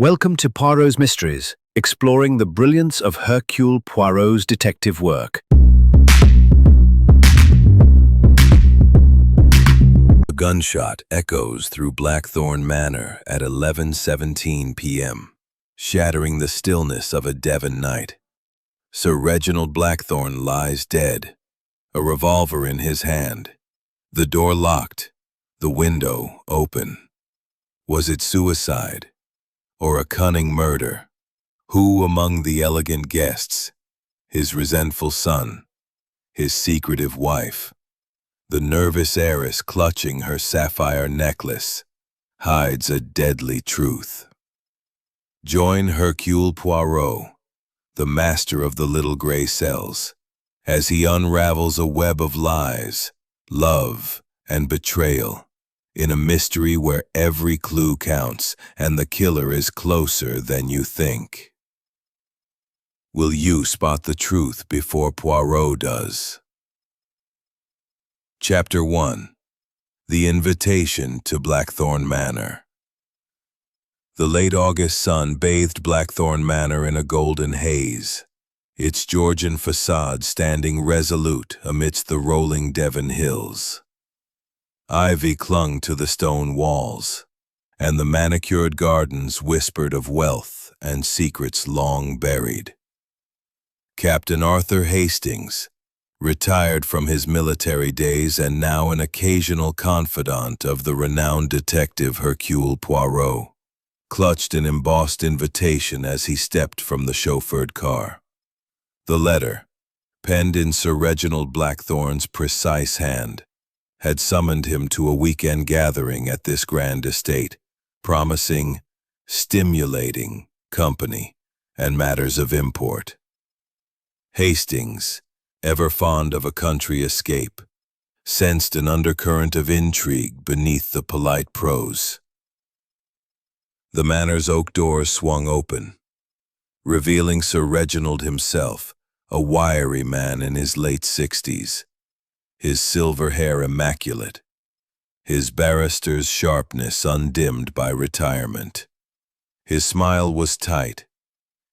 Welcome to Poirot's Mysteries, exploring the brilliance of Hercule Poirot's detective work. A gunshot echoes through Blackthorn Manor at 11:17 p.m., shattering the stillness of a Devon night. Sir Reginald Blackthorn lies dead, a revolver in his hand, the door locked, the window open. Was it suicide? Or a cunning murder? Who among the elegant guests, his resentful son, his secretive wife, the nervous heiress clutching her sapphire necklace, hides a deadly truth? Join Hercule Poirot, the master of the little gray cells, as he unravels a web of lies, love, and betrayal, in a mystery where every clue counts and the killer is closer than you think. Will you spot the truth before Poirot does? Chapter 1. The Invitation to Blackthorn Manor. The late August sun bathed Blackthorn Manor in a golden haze, its Georgian facade standing resolute amidst the rolling Devon hills. Ivy clung to the stone walls, and the manicured gardens whispered of wealth and secrets long buried. Captain Arthur Hastings, retired from his military days and now an occasional confidant of the renowned detective Hercule Poirot, clutched an embossed invitation as he stepped from the chauffeured car. The letter, penned in Sir Reginald Blackthorn's precise hand, had summoned him to a weekend gathering at this grand estate, promising, stimulating company and matters of import. Hastings, ever fond of a country escape, sensed an undercurrent of intrigue beneath the polite prose. The manor's oak doors swung open, revealing Sir Reginald himself, a wiry man in his late 60s, his silver hair immaculate, his barrister's sharpness undimmed by retirement. His smile was tight,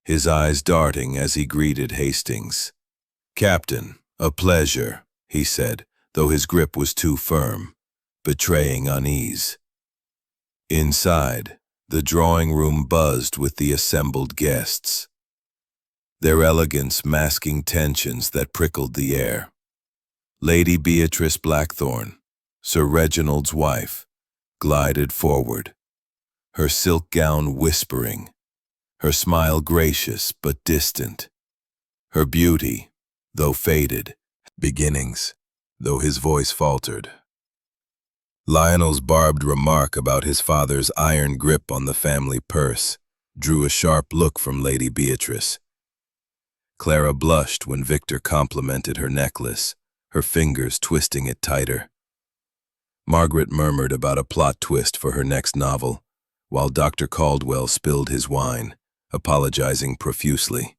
his eyes darting as he greeted Hastings. "Captain, a pleasure," he said, though his grip was too firm, betraying unease. Inside, the drawing room buzzed with the assembled guests, their elegance masking tensions that prickled the air. Lady Beatrice Blackthorn, Sir Reginald's wife, glided forward, her silk gown whispering, her smile gracious but distant, her beauty, though faded, beginnings, though his voice faltered. Lionel's barbed remark about his father's iron grip on the family purse drew a sharp look from Lady Beatrice. Clara blushed when Victor complimented her necklace, her fingers twisting it tighter. Margaret murmured about a plot twist for her next novel, while Dr. Caldwell spilled his wine, apologizing profusely.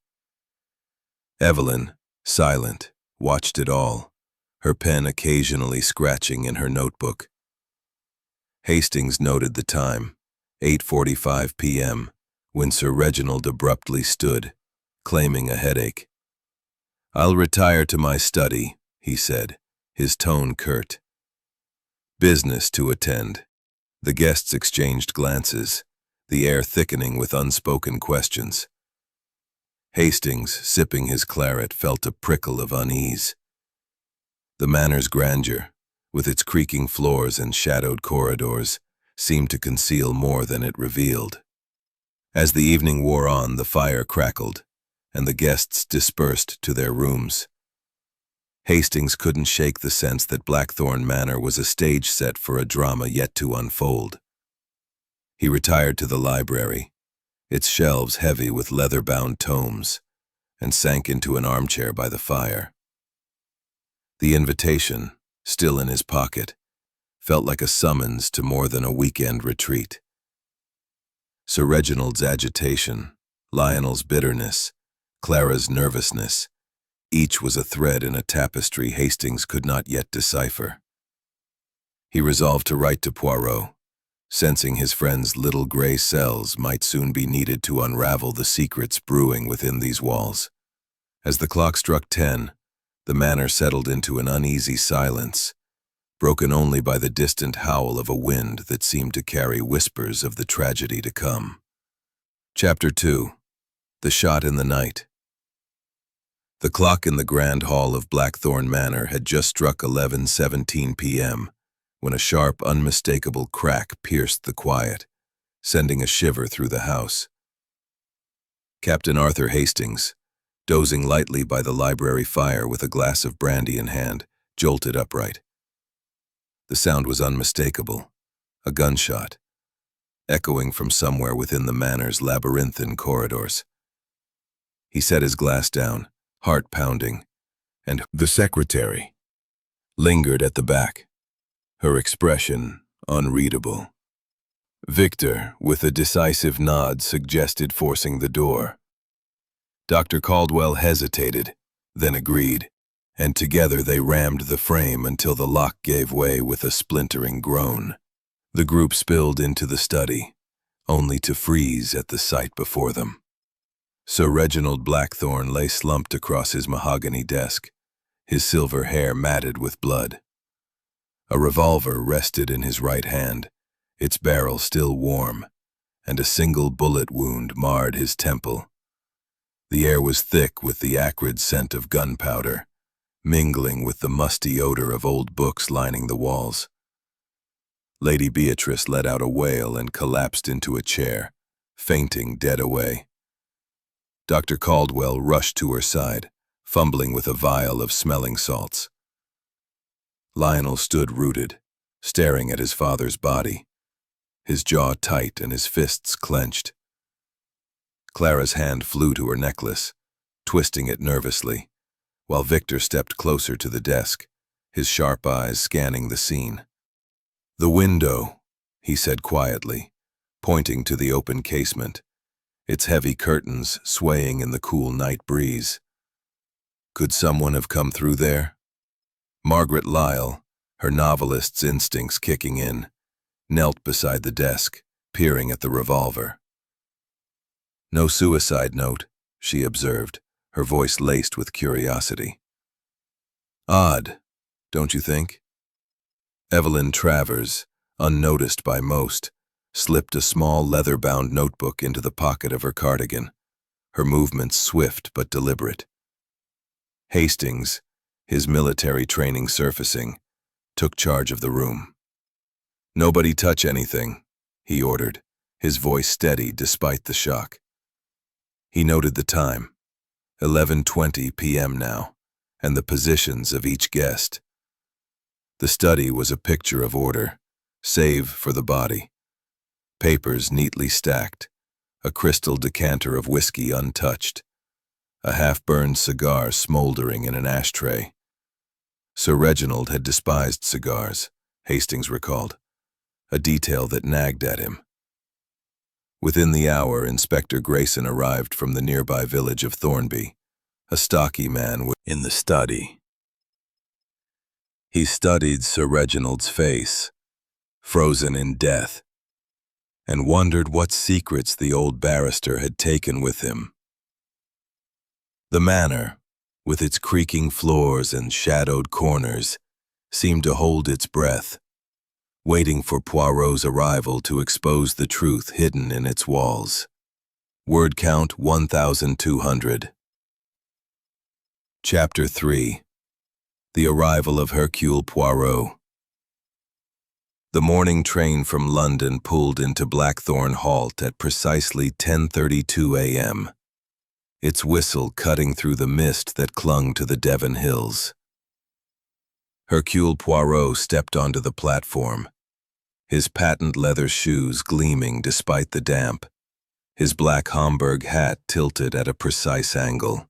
Evelyn, silent, watched it all, her pen occasionally scratching in her notebook. Hastings noted the time, 8:45 p.m., when Sir Reginald abruptly stood, claiming a headache. "I'll retire to my study," he said, his tone curt. Business to attend. The guests exchanged glances, the air thickening with unspoken questions. Hastings, sipping his claret, felt a prickle of unease. The manor's grandeur, with its creaking floors and shadowed corridors, seemed to conceal more than it revealed. As the evening wore on, the fire crackled, and the guests dispersed to their rooms. Hastings couldn't shake the sense that Blackthorn Manor was a stage set for a drama yet to unfold. He retired to the library, its shelves heavy with leather-bound tomes, and sank into an armchair by the fire. The invitation, still in his pocket, felt like a summons to more than a weekend retreat. Sir Reginald's agitation, Lionel's bitterness, Clara's nervousness, each was a thread in a tapestry Hastings could not yet decipher. He resolved to write to Poirot, sensing his friend's little gray cells might soon be needed to unravel the secrets brewing within these walls. As the clock struck 10, the manor settled into an uneasy silence, broken only by the distant howl of a wind that seemed to carry whispers of the tragedy to come. Chapter 2. The Shot in the Night. The clock in the grand hall of Blackthorn Manor had just struck 11:17 p.m. when a sharp, unmistakable crack pierced the quiet, sending a shiver through the house. Captain Arthur Hastings, dozing lightly by the library fire with a glass of brandy in hand, jolted upright. The sound was unmistakable, a gunshot, echoing from somewhere within the manor's labyrinthine corridors. He set his glass down, heart pounding, and the secretary lingered at the back, her expression unreadable. Victor, with a decisive nod, suggested forcing the door. Dr. Caldwell hesitated, then agreed, and together they rammed the frame until the lock gave way with a splintering groan. The group spilled into the study, only to freeze at the sight before them. Sir Reginald Blackthorn lay slumped across his mahogany desk, his silver hair matted with blood. A revolver rested in his right hand, its barrel still warm, and a single bullet wound marred his temple. The air was thick with the acrid scent of gunpowder, mingling with the musty odor of old books lining the walls. Lady Beatrice let out a wail and collapsed into a chair, fainting dead away. Dr. Caldwell rushed to her side, fumbling with a vial of smelling salts. Lionel stood rooted, staring at his father's body, his jaw tight and his fists clenched. Clara's hand flew to her necklace, twisting it nervously, while Victor stepped closer to the desk, his sharp eyes scanning the scene. "The window," he said quietly, pointing to the open casement, its heavy curtains swaying in the cool night breeze. Could someone have come through there? Margaret Lyle, her novelist's instincts kicking in, knelt beside the desk, peering at the revolver. "No suicide note," she observed, her voice laced with curiosity. "Odd, don't you think?" Evelyn Travers, unnoticed by most, slipped a small leather-bound notebook into the pocket of her cardigan, her movements swift but deliberate. Hastings, his military training surfacing, took charge of the room. "Nobody touch anything," he ordered, his voice steady despite the shock. He noted the time, 11:20 p.m. now, and the positions of each guest. The study was a picture of order, save for the body. Papers neatly stacked, a crystal decanter of whiskey untouched, a half-burned cigar smoldering in an ashtray. Sir Reginald had despised cigars, Hastings recalled, a detail that nagged at him. Within the hour, Inspector Grayson arrived from the nearby village of Thornby, a stocky man in the study. He studied Sir Reginald's face, frozen in death, and wondered what secrets the old barrister had taken with him. The manor, with its creaking floors and shadowed corners, seemed to hold its breath, waiting for Poirot's arrival to expose the truth hidden in its walls. Word count 1,200. Chapter 3. The Arrival of Hercule Poirot. The morning train from London pulled into Blackthorn Halt at precisely 10:32 a.m., its whistle cutting through the mist that clung to the Devon hills. Hercule Poirot stepped onto the platform, his patent leather shoes gleaming despite the damp, his black Homburg hat tilted at a precise angle.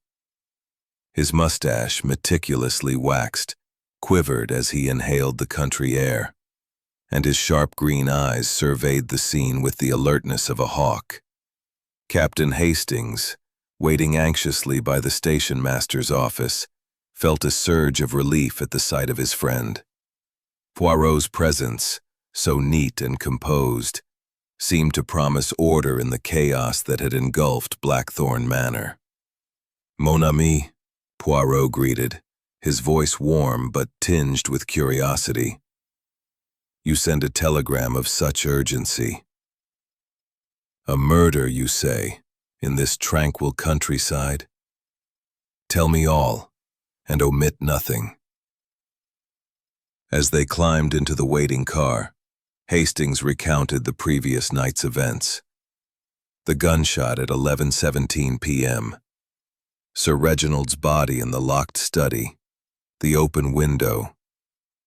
His mustache, meticulously waxed, quivered as he inhaled the country air, and his sharp green eyes surveyed the scene with the alertness of a hawk. Captain Hastings, waiting anxiously by the station master's office, felt a surge of relief at the sight of his friend. Poirot's presence, so neat and composed, seemed to promise order in the chaos that had engulfed Blackthorn Manor. "Mon ami," Poirot greeted, his voice warm but tinged with curiosity. "You send a telegram of such urgency. A murder, you say, in this tranquil countryside? Tell me all, and omit nothing." As they climbed into the waiting car, Hastings recounted the previous night's events. The gunshot at 11:17 p.m., Sir Reginald's body in the locked study, the open window,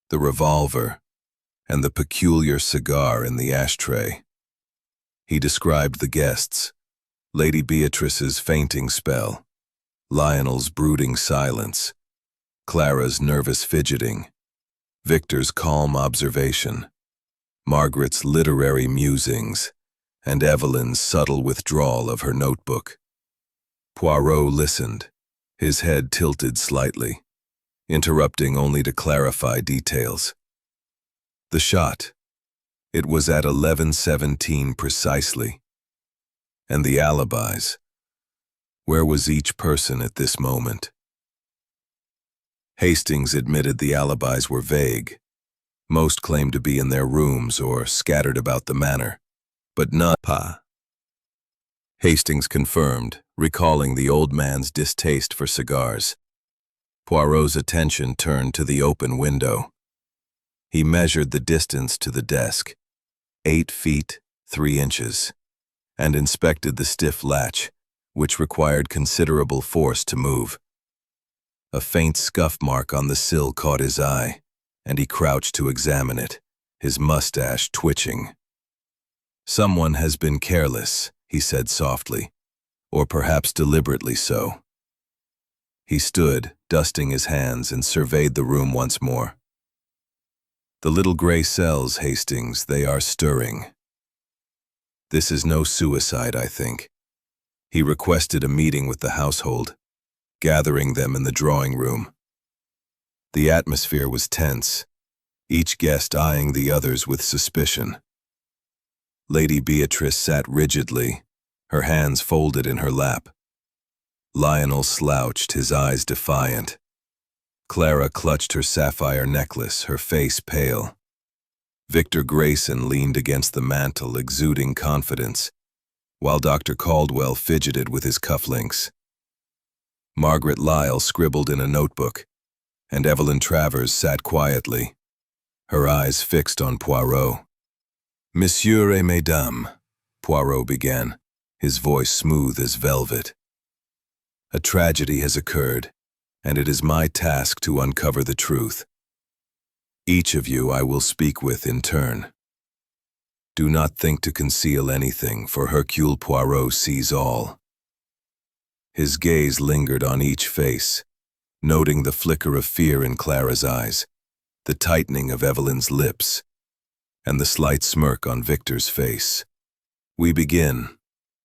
the revolver, and the peculiar cigar in the ashtray. He described the guests, Lady Beatrice's fainting spell, Lionel's brooding silence, Clara's nervous fidgeting, Victor's calm observation, Margaret's literary musings, and Evelyn's subtle withdrawal of her notebook. Poirot listened, his head tilted slightly, interrupting only to clarify details. The shot. It was at 11:17 precisely. And the alibis. Where was each person at this moment? Hastings admitted the alibis were vague. Most claimed to be in their rooms or scattered about the manor, but none. Hastings confirmed, recalling the old man's distaste for cigars. Poirot's attention turned to the open window. He measured the distance to the desk, 8 feet, 3 inches, and inspected the stiff latch, which required considerable force to move. A faint scuff mark on the sill caught his eye, and he crouched to examine it, his mustache twitching. "Someone has been careless," he said softly, "or perhaps deliberately so." He stood, dusting his hands, and surveyed the room once more. "The little gray cells, Hastings, they are stirring. This is no suicide, I think." He requested a meeting with the household, gathering them in the drawing room. The atmosphere was tense, each guest eyeing the others with suspicion. Lady Beatrice sat rigidly, her hands folded in her lap. Lionel slouched, his eyes defiant. Clara clutched her sapphire necklace, her face pale. Victor Grayson leaned against the mantel, exuding confidence, while Dr. Caldwell fidgeted with his cufflinks. Margaret Lyle scribbled in a notebook, and Evelyn Travers sat quietly, her eyes fixed on Poirot. "Monsieur et mesdames," Poirot began, his voice smooth as velvet. "A tragedy has occurred, and it is my task to uncover the truth. Each of you I will speak with in turn. Do not think to conceal anything, for Hercule Poirot sees all." His gaze lingered on each face, noting the flicker of fear in Clara's eyes, the tightening of Evelyn's lips, and the slight smirk on Victor's face. "We begin,"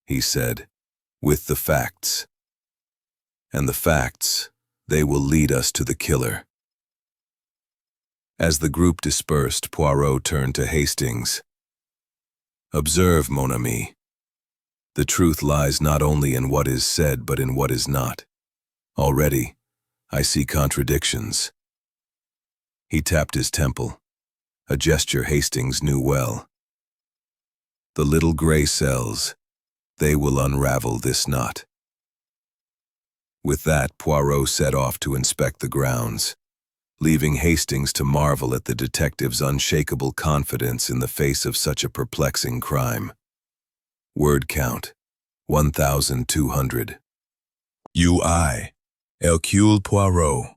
he said, "with the facts. And the facts, they will lead us to the killer." As the group dispersed, Poirot turned to Hastings. "Observe, mon ami. The truth lies not only in what is said, but in what is not. Already, I see contradictions." He tapped his temple, a gesture Hastings knew well. "The little gray cells, they will unravel this knot." With that, Poirot set off to inspect the grounds, leaving Hastings to marvel at the detective's unshakable confidence in the face of such a perplexing crime. Word count, 1,200. "I, Hercule Poirot,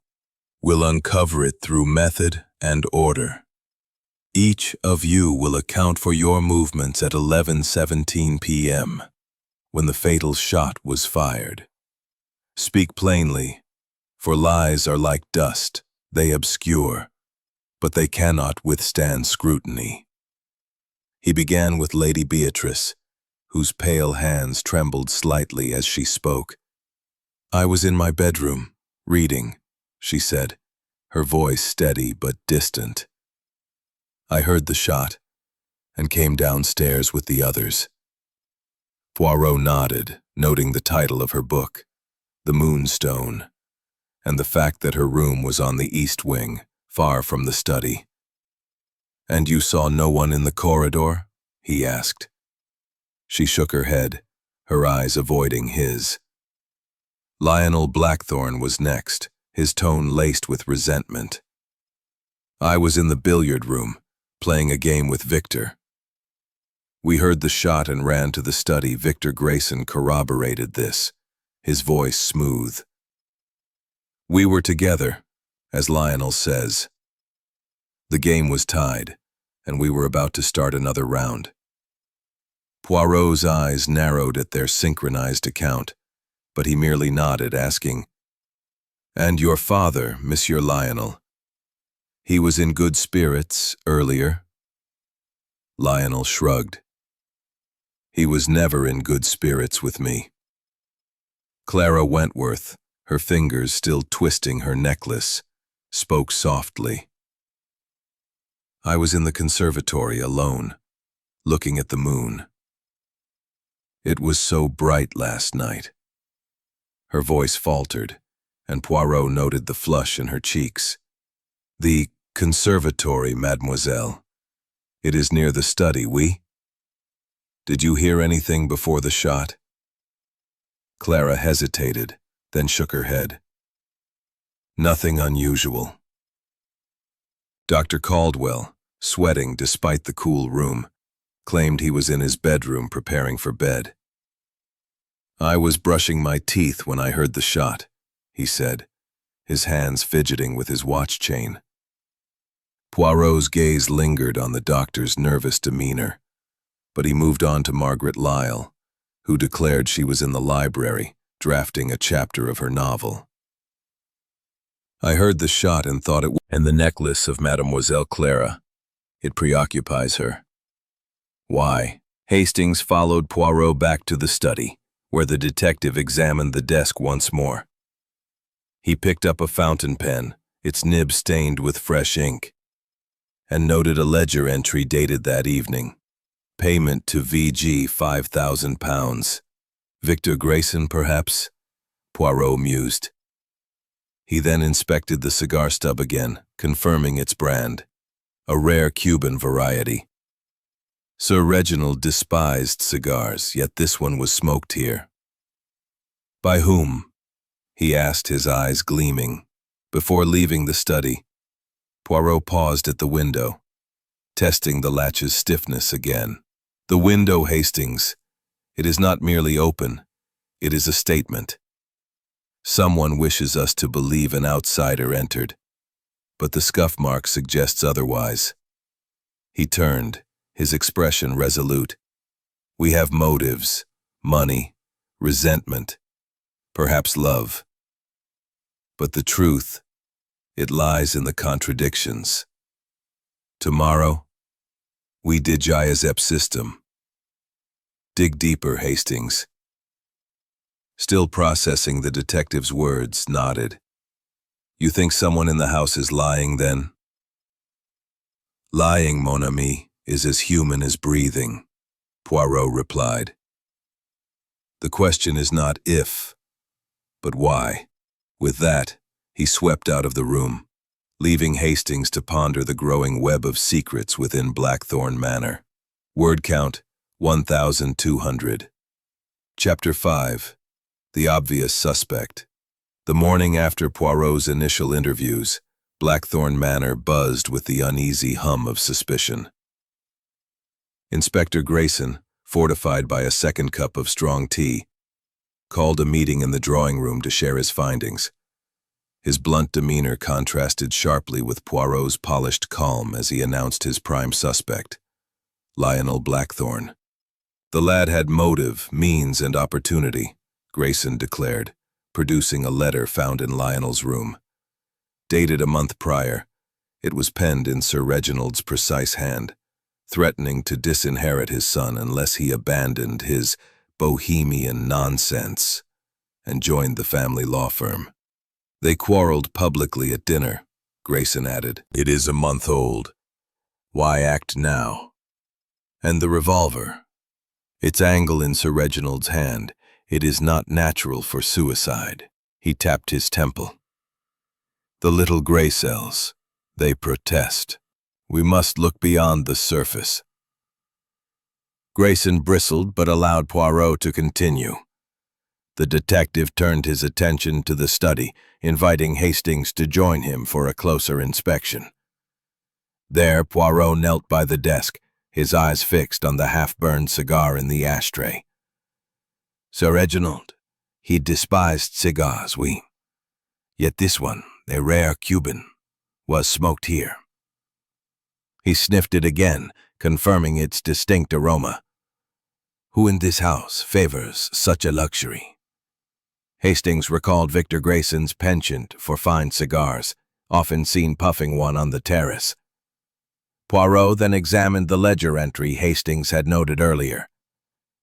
will uncover it through method and order. Each of you will account for your movements at 11:17 p.m., when the fatal shot was fired. Speak plainly, for lies are like dust, they obscure, but they cannot withstand scrutiny." He began with Lady Beatrice, whose pale hands trembled slightly as she spoke. "I was in my bedroom, reading," she said, her voice steady but distant. "I heard the shot, and came downstairs with the others. Poirot nodded, noting the title of her book, The Moonstone, and the fact that her room was on the east wing, far from the study. "And you saw no one in the corridor?" he asked. She shook her head, her eyes avoiding his. Lionel Blackthorne was next, his tone laced with resentment. "I was in the billiard room, playing a game with Victor. We heard the shot and ran to the study." Victor Grayson corroborated this, his voice smooth. "We were together, as Lionel says. The game was tied, and we were about to start another round." Poirot's eyes narrowed at their synchronized account, but he merely nodded, asking, "And your father, Monsieur Lionel? He was in good spirits earlier?" Lionel shrugged. "He was never in good spirits with me." Clara Wentworth, her fingers still twisting her necklace, spoke softly. "I was in the conservatory alone, looking at the moon. It was so bright last night." Her voice faltered, and Poirot noted the flush in her cheeks. "The conservatory, mademoiselle. It is near the study, oui? Did you hear anything before the shot?" Clara hesitated, then shook her head. "Nothing unusual." Dr. Caldwell, sweating despite the cool room, claimed he was in his bedroom preparing for bed. "I was brushing my teeth when I heard the shot," he said, his hands fidgeting with his watch chain. Poirot's gaze lingered on the doctor's nervous demeanor, but he moved on to Margaret Lyle, who declared she was in the library, drafting a chapter of her novel. "I heard the shot and thought it was and the necklace of Mademoiselle Clara. It preoccupies her." "Why?" Hastings followed Poirot back to the study, where the detective examined the desk once more. He picked up a fountain pen, its nib stained with fresh ink, and noted a ledger entry dated that evening. "Payment to VG £5,000. Victor Grayson, perhaps?" Poirot mused. He then inspected the cigar stub again, confirming its brand, a rare Cuban variety. Sir Reginald despised cigars, yet this one was smoked here. "By whom?" he asked, his eyes gleaming. Before leaving the study, Poirot paused at the window, testing the latch's stiffness again. "The window, Hastings. It is not merely open, it is a statement. Someone wishes us to believe an outsider entered, but the scuff mark suggests otherwise." He turned, his expression resolute. "We have motives, money, resentment, perhaps love. But the truth, it lies in the contradictions. Tomorrow, we digizep system." "Dig deeper," Hastings, still processing the detective's words, nodded. "You think someone in the house is lying, then?" "Lying, mon ami, is as human as breathing," Poirot replied. "The question is not if, but why." With that, he swept out of the room, leaving Hastings to ponder the growing web of secrets within Blackthorne Manor. Word count, 1,200. Chapter 5. The Obvious Suspect. The morning after Poirot's initial interviews, Blackthorne Manor buzzed with the uneasy hum of suspicion. Inspector Grayson, fortified by a second cup of strong tea, called a meeting in the drawing room to share his findings. His blunt demeanor contrasted sharply with Poirot's polished calm as he announced his prime suspect, Lionel Blackthorne. "The lad had motive, means, and opportunity," Grayson declared, producing a letter found in Lionel's room. Dated a month prior, it was penned in Sir Reginald's precise hand, threatening to disinherit his son unless he abandoned his bohemian nonsense and joined the family law firm. "They quarreled publicly at dinner," Grayson added. "It is a month old. Why act now?" And the revolver. Its angle in Sir Reginald's hand. It is not natural for suicide. He tapped his temple. The little gray cells. They protest. We must look beyond the surface. Grayson bristled but allowed Poirot to continue. The detective turned his attention to the study, inviting Hastings to join him for a closer inspection. There, Poirot knelt by the desk, his eyes fixed on the half-burned cigar in the ashtray. Sir Reginald, he despised cigars, oui. Yet this one, a rare Cuban, was smoked here. He sniffed it again, confirming its distinct aroma. Who in this house favors such a luxury? Hastings recalled Victor Grayson's penchant for fine cigars, often seen puffing one on the terrace. Poirot then examined the ledger entry Hastings had noted earlier.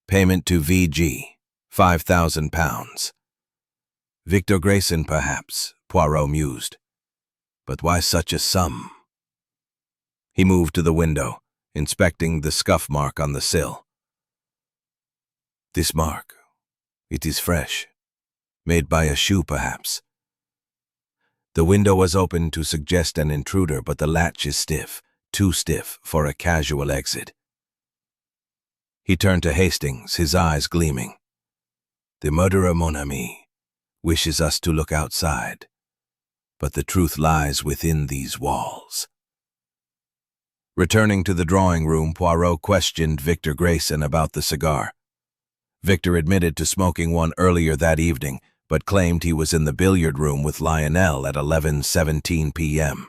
Payment to V.G., £5,000. Victor Grayson, perhaps, Poirot mused. But why such a sum? He moved to the window, inspecting the scuff mark on the sill. This mark, it is fresh. Made by a shoe, perhaps. The window was open to suggest an intruder, but the latch is stiff, too stiff for a casual exit. He turned to Hastings, his eyes gleaming. The murderer, mon ami, wishes us to look outside, but the truth lies within these walls. Returning to the drawing room, Poirot questioned Victor Grayson about the cigar. Victor admitted to smoking one earlier that evening, but claimed he was in the billiard room with Lionel at 11:17 p.m.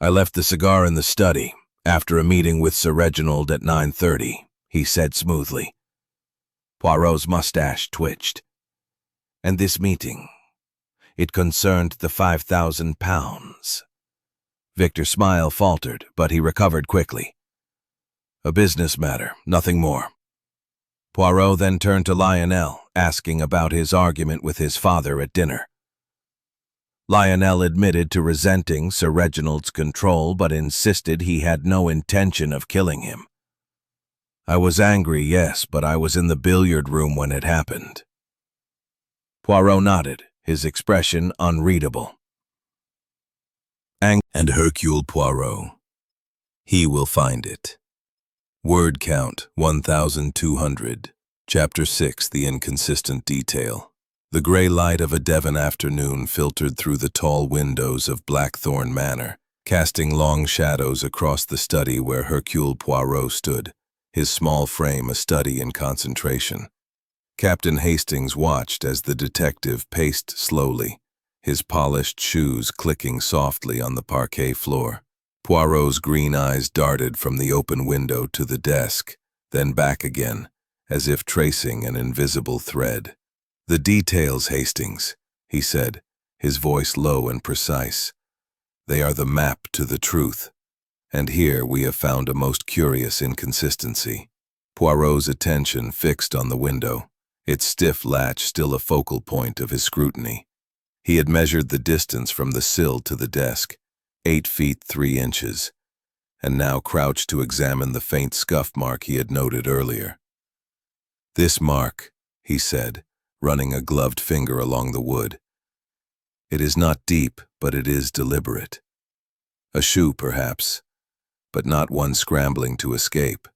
I left the cigar in the study, after a meeting with Sir Reginald at 9:30, he said smoothly. Poirot's mustache twitched. And this meeting, it concerned the £5,000. Victor's smile faltered, but he recovered quickly. A business matter, nothing more. Poirot then turned to Lionel, asking about his argument with his father at dinner. Lionel admitted to resenting Sir Reginald's control, but insisted he had no intention of killing him. I was angry, yes, but I was in the billiard room when it happened. Poirot nodded, his expression unreadable. And Hercule Poirot. He will find it. Word count 1,200. Chapter 6, The Inconsistent Detail. The gray light of a Devon afternoon filtered through the tall windows of Blackthorn Manor, casting long shadows across the study where Hercule Poirot stood, his small frame a study in concentration. Captain Hastings watched as the detective paced slowly, his polished shoes clicking softly on the parquet floor. Poirot's green eyes darted from the open window to the desk, then back again, as if tracing an invisible thread. The details, Hastings, he said, his voice low and precise. They are the map to the truth. And here we have found a most curious inconsistency. Poirot's attention fixed on the window, its stiff latch still a focal point of his scrutiny. He had measured the distance from the sill to the desk, 8 feet 3 inches, and now crouched to examine the faint scuff mark he had noted earlier. This mark, he said, running a gloved finger along the wood. It is not deep, but it is deliberate. A shoe, perhaps, but not one scrambling to escape.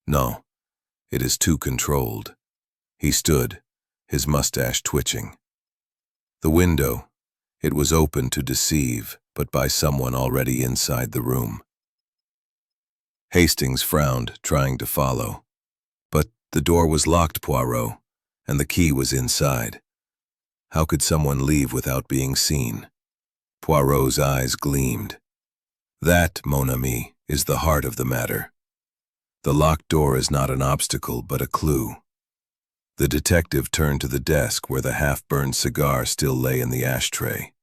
No, it is too controlled. He stood, his mustache twitching. The window, it was open to deceive, but by someone already inside the room. Hastings frowned, trying to follow. But the door was locked, Poirot, and the key was inside. How could someone leave without being seen? Poirot's eyes gleamed. That, mon ami, is the heart of the matter. The locked door is not an obstacle, but a clue. The detective turned to the desk where the half-burned cigar still lay in the ashtray.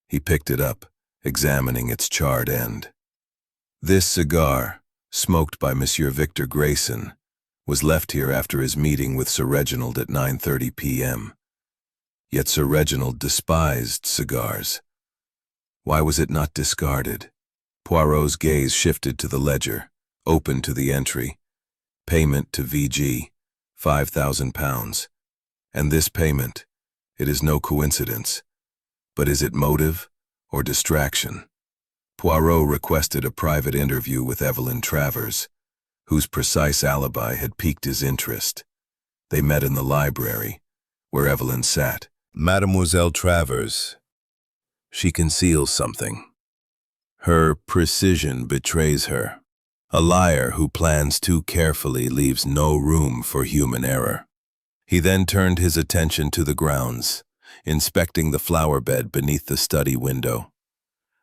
He picked it up, examining its charred end. This cigar, smoked by Monsieur Victor Grayson, was left here after his meeting with Sir Reginald at 9:30 p.m. Yet Sir Reginald despised cigars. Why was it not discarded? Poirot's gaze shifted to the ledger, Open to the entry. Payment to VG, £5,000. And this payment, it is no coincidence. But is it motive or distraction? Poirot requested a private interview with Evelyn Travers, whose precise alibi had piqued his interest. They met in the library, where Evelyn sat. Mademoiselle Travers. She conceals something. Her precision betrays her. A liar who plans too carefully leaves no room for human error. He then turned his attention to the grounds, inspecting the flower bed beneath the study window.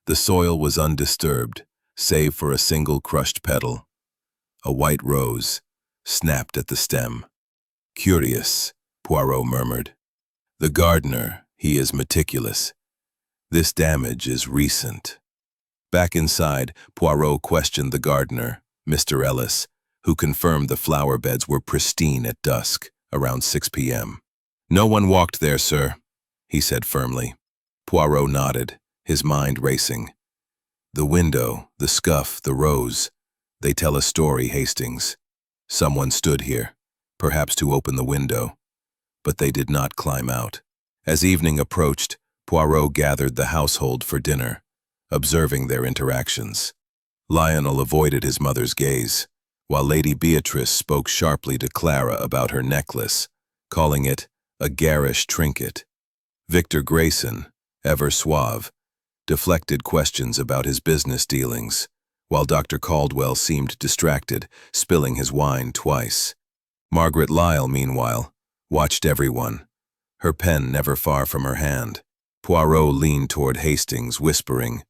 The soil was undisturbed, save for a single crushed petal. A white rose, snapped at the stem. Curious, Poirot murmured. The gardener, he is meticulous. This damage is recent. Back inside, Poirot questioned the gardener, Mr. Ellis, who confirmed the flower beds were pristine at dusk, around 6 p.m. No one walked there, sir, he said firmly. Poirot nodded, his mind racing. The window, the scuff, the rose, they tell a story, Hastings. Someone stood here, perhaps to open the window, but they did not climb out. As evening approached, Poirot gathered the household for dinner, observing their interactions. Lionel avoided his mother's gaze, while Lady Beatrice spoke sharply to Clara about her necklace, calling it a garish trinket. Victor Grayson, ever suave, deflected questions about his business dealings, while Dr. Caldwell seemed distracted, spilling his wine twice. Margaret Lyle, meanwhile, watched everyone, her pen never far from her hand. Poirot leaned toward Hastings, whispering,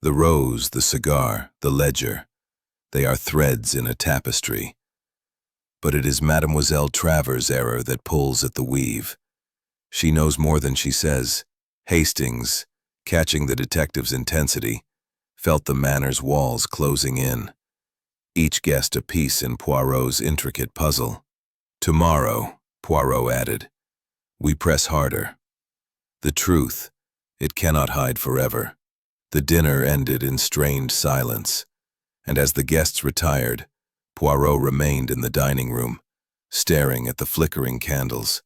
"The rose, the cigar, the ledger, they are threads in a tapestry. But it is Mademoiselle Travers' error that pulls at the weave. She knows more than she says." Hastings, catching the detective's intensity, felt the manor's walls closing in. Each guessed a piece in Poirot's intricate puzzle. "Tomorrow," Poirot added, "we press harder. The truth, it cannot hide forever." The dinner ended in strained silence, and as the guests retired, Poirot remained in the dining room, staring at the flickering candles.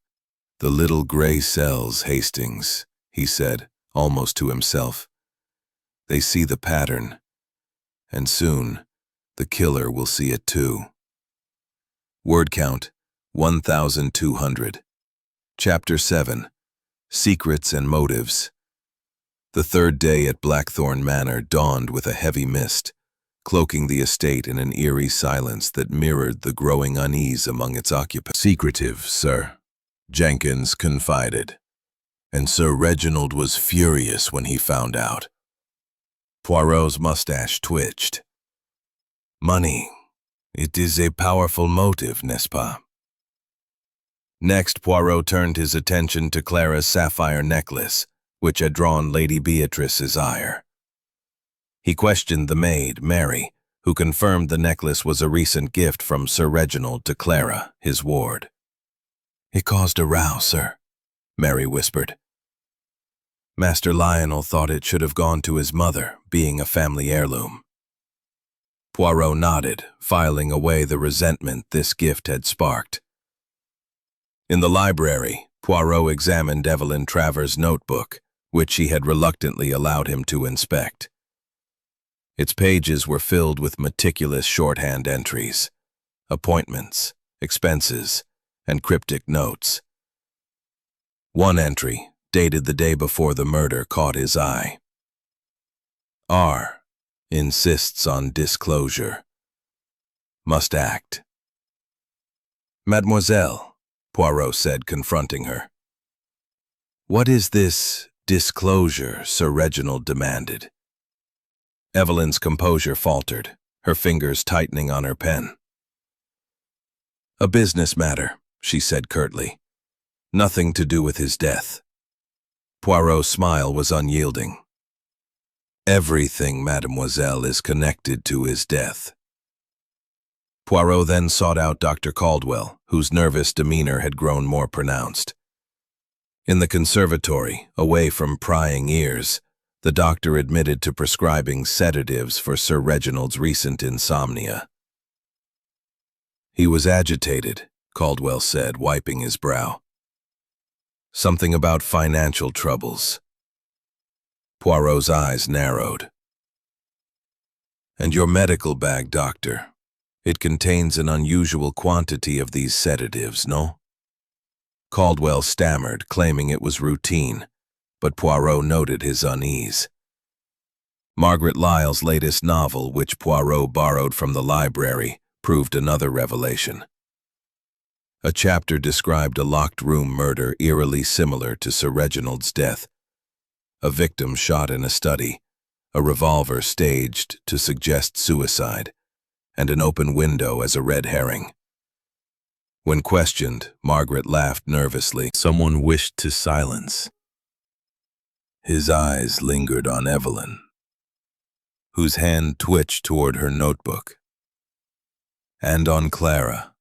"The little gray cells, Hastings," he said, almost to himself. "They see the pattern, and soon the killer will see it too." Word count, 1,200. Chapter 7. Secrets and Motives. The third day at Blackthorn Manor dawned with a heavy mist, cloaking the estate in an eerie silence that mirrored the growing unease among its occupants. "Secretive, sir," Jenkins confided, and Sir Reginald was furious when he found out. Poirot's mustache twitched. "Money. It is a powerful motive, n'est-ce pas?" Next, Poirot turned his attention to Clara's sapphire necklace, which had drawn Lady Beatrice's ire. He questioned the maid, Mary, who confirmed the necklace was a recent gift from Sir Reginald to Clara, his ward. "It caused a row, sir," Mary whispered. "Master Lionel thought it should have gone to his mother, being a family heirloom." Poirot nodded, filing away the resentment this gift had sparked. In the library, Poirot examined Evelyn Travers' notebook, which she had reluctantly allowed him to inspect. Its pages were filled with meticulous shorthand entries, appointments, expenses, and cryptic notes. One entry, dated the day before the murder, caught his eye. R. Insists on disclosure. Must act. "Mademoiselle," Poirot said, confronting her. "What is this disclosure?" Sir Reginald demanded. Evelyn's composure faltered, her fingers tightening on her pen. "A business matter," she said curtly. "Nothing to do with his death." Poirot's smile was unyielding. "Everything, mademoiselle, is connected to his death." Poirot then sought out Dr. Caldwell, whose nervous demeanor had grown more pronounced. In the conservatory, away from prying ears, the doctor admitted to prescribing sedatives for Sir Reginald's recent insomnia. He was agitated, Caldwell said, wiping his brow. Something about financial troubles. Poirot's eyes narrowed. And your medical bag, doctor. It contains an unusual quantity of these sedatives, no? Caldwell stammered, claiming it was routine, but Poirot noted his unease. Margaret Lyle's latest novel, which Poirot borrowed from the library, proved another revelation. A chapter described a locked-room murder eerily similar to Sir Reginald's death. A victim shot in a study, a revolver staged to suggest suicide, and an open window as a red herring. When questioned, Margaret laughed nervously. Someone wished to silence. His eyes lingered on Evelyn, whose hand twitched toward her notebook, and on Clara,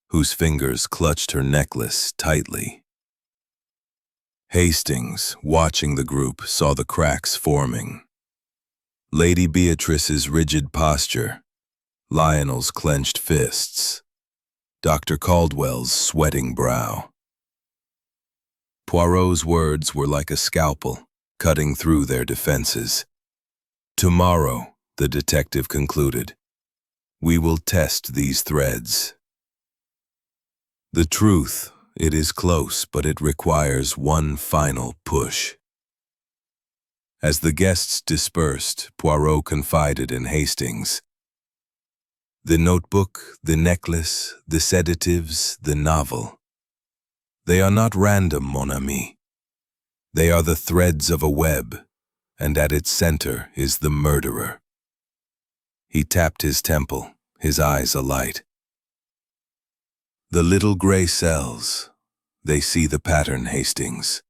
whose fingers clutched her necklace tightly. Hastings, watching the group, saw the cracks forming. Lady Beatrice's rigid posture, Lionel's clenched fists, Dr. Caldwell's sweating brow. Poirot's words were like a scalpel, cutting through their defenses. Tomorrow, the detective concluded, we will test these threads. The truth, it is close, but it requires one final push. As the guests dispersed, Poirot confided in Hastings. The notebook, the necklace, the sedatives, the novel. They are not random, mon ami. They are the threads of a web, and at its center is the murderer. He tapped his temple, his eyes alight. The little gray cells, they see the pattern, Hastings.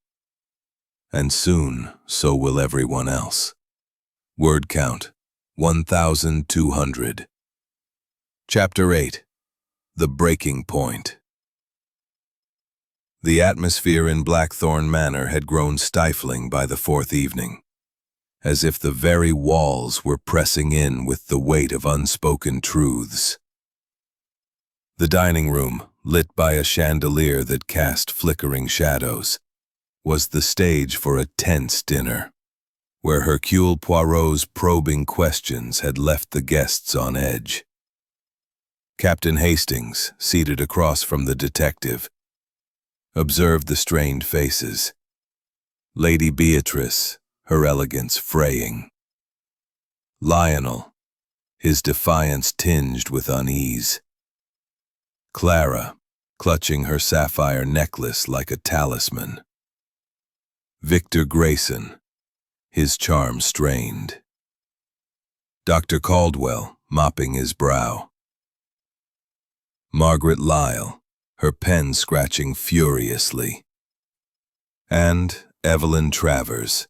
And soon, so will everyone else. Word count, 1,200. Chapter 8. The Breaking Point. The atmosphere in Blackthorn Manor had grown stifling by the fourth evening, as if the very walls were pressing in with the weight of unspoken truths. The dining room, lit by a chandelier that cast flickering shadows, was the stage for a tense dinner, where Hercule Poirot's probing questions had left the guests on edge. Captain Hastings, seated across from the detective, observed the strained faces. Lady Beatrice, her elegance fraying. Lionel, his defiance tinged with unease. Clara, clutching her sapphire necklace like a talisman. Victor Grayson, his charm strained. Dr. Caldwell, mopping his brow. Margaret Lyle, her pen scratching furiously. And Evelyn Travers,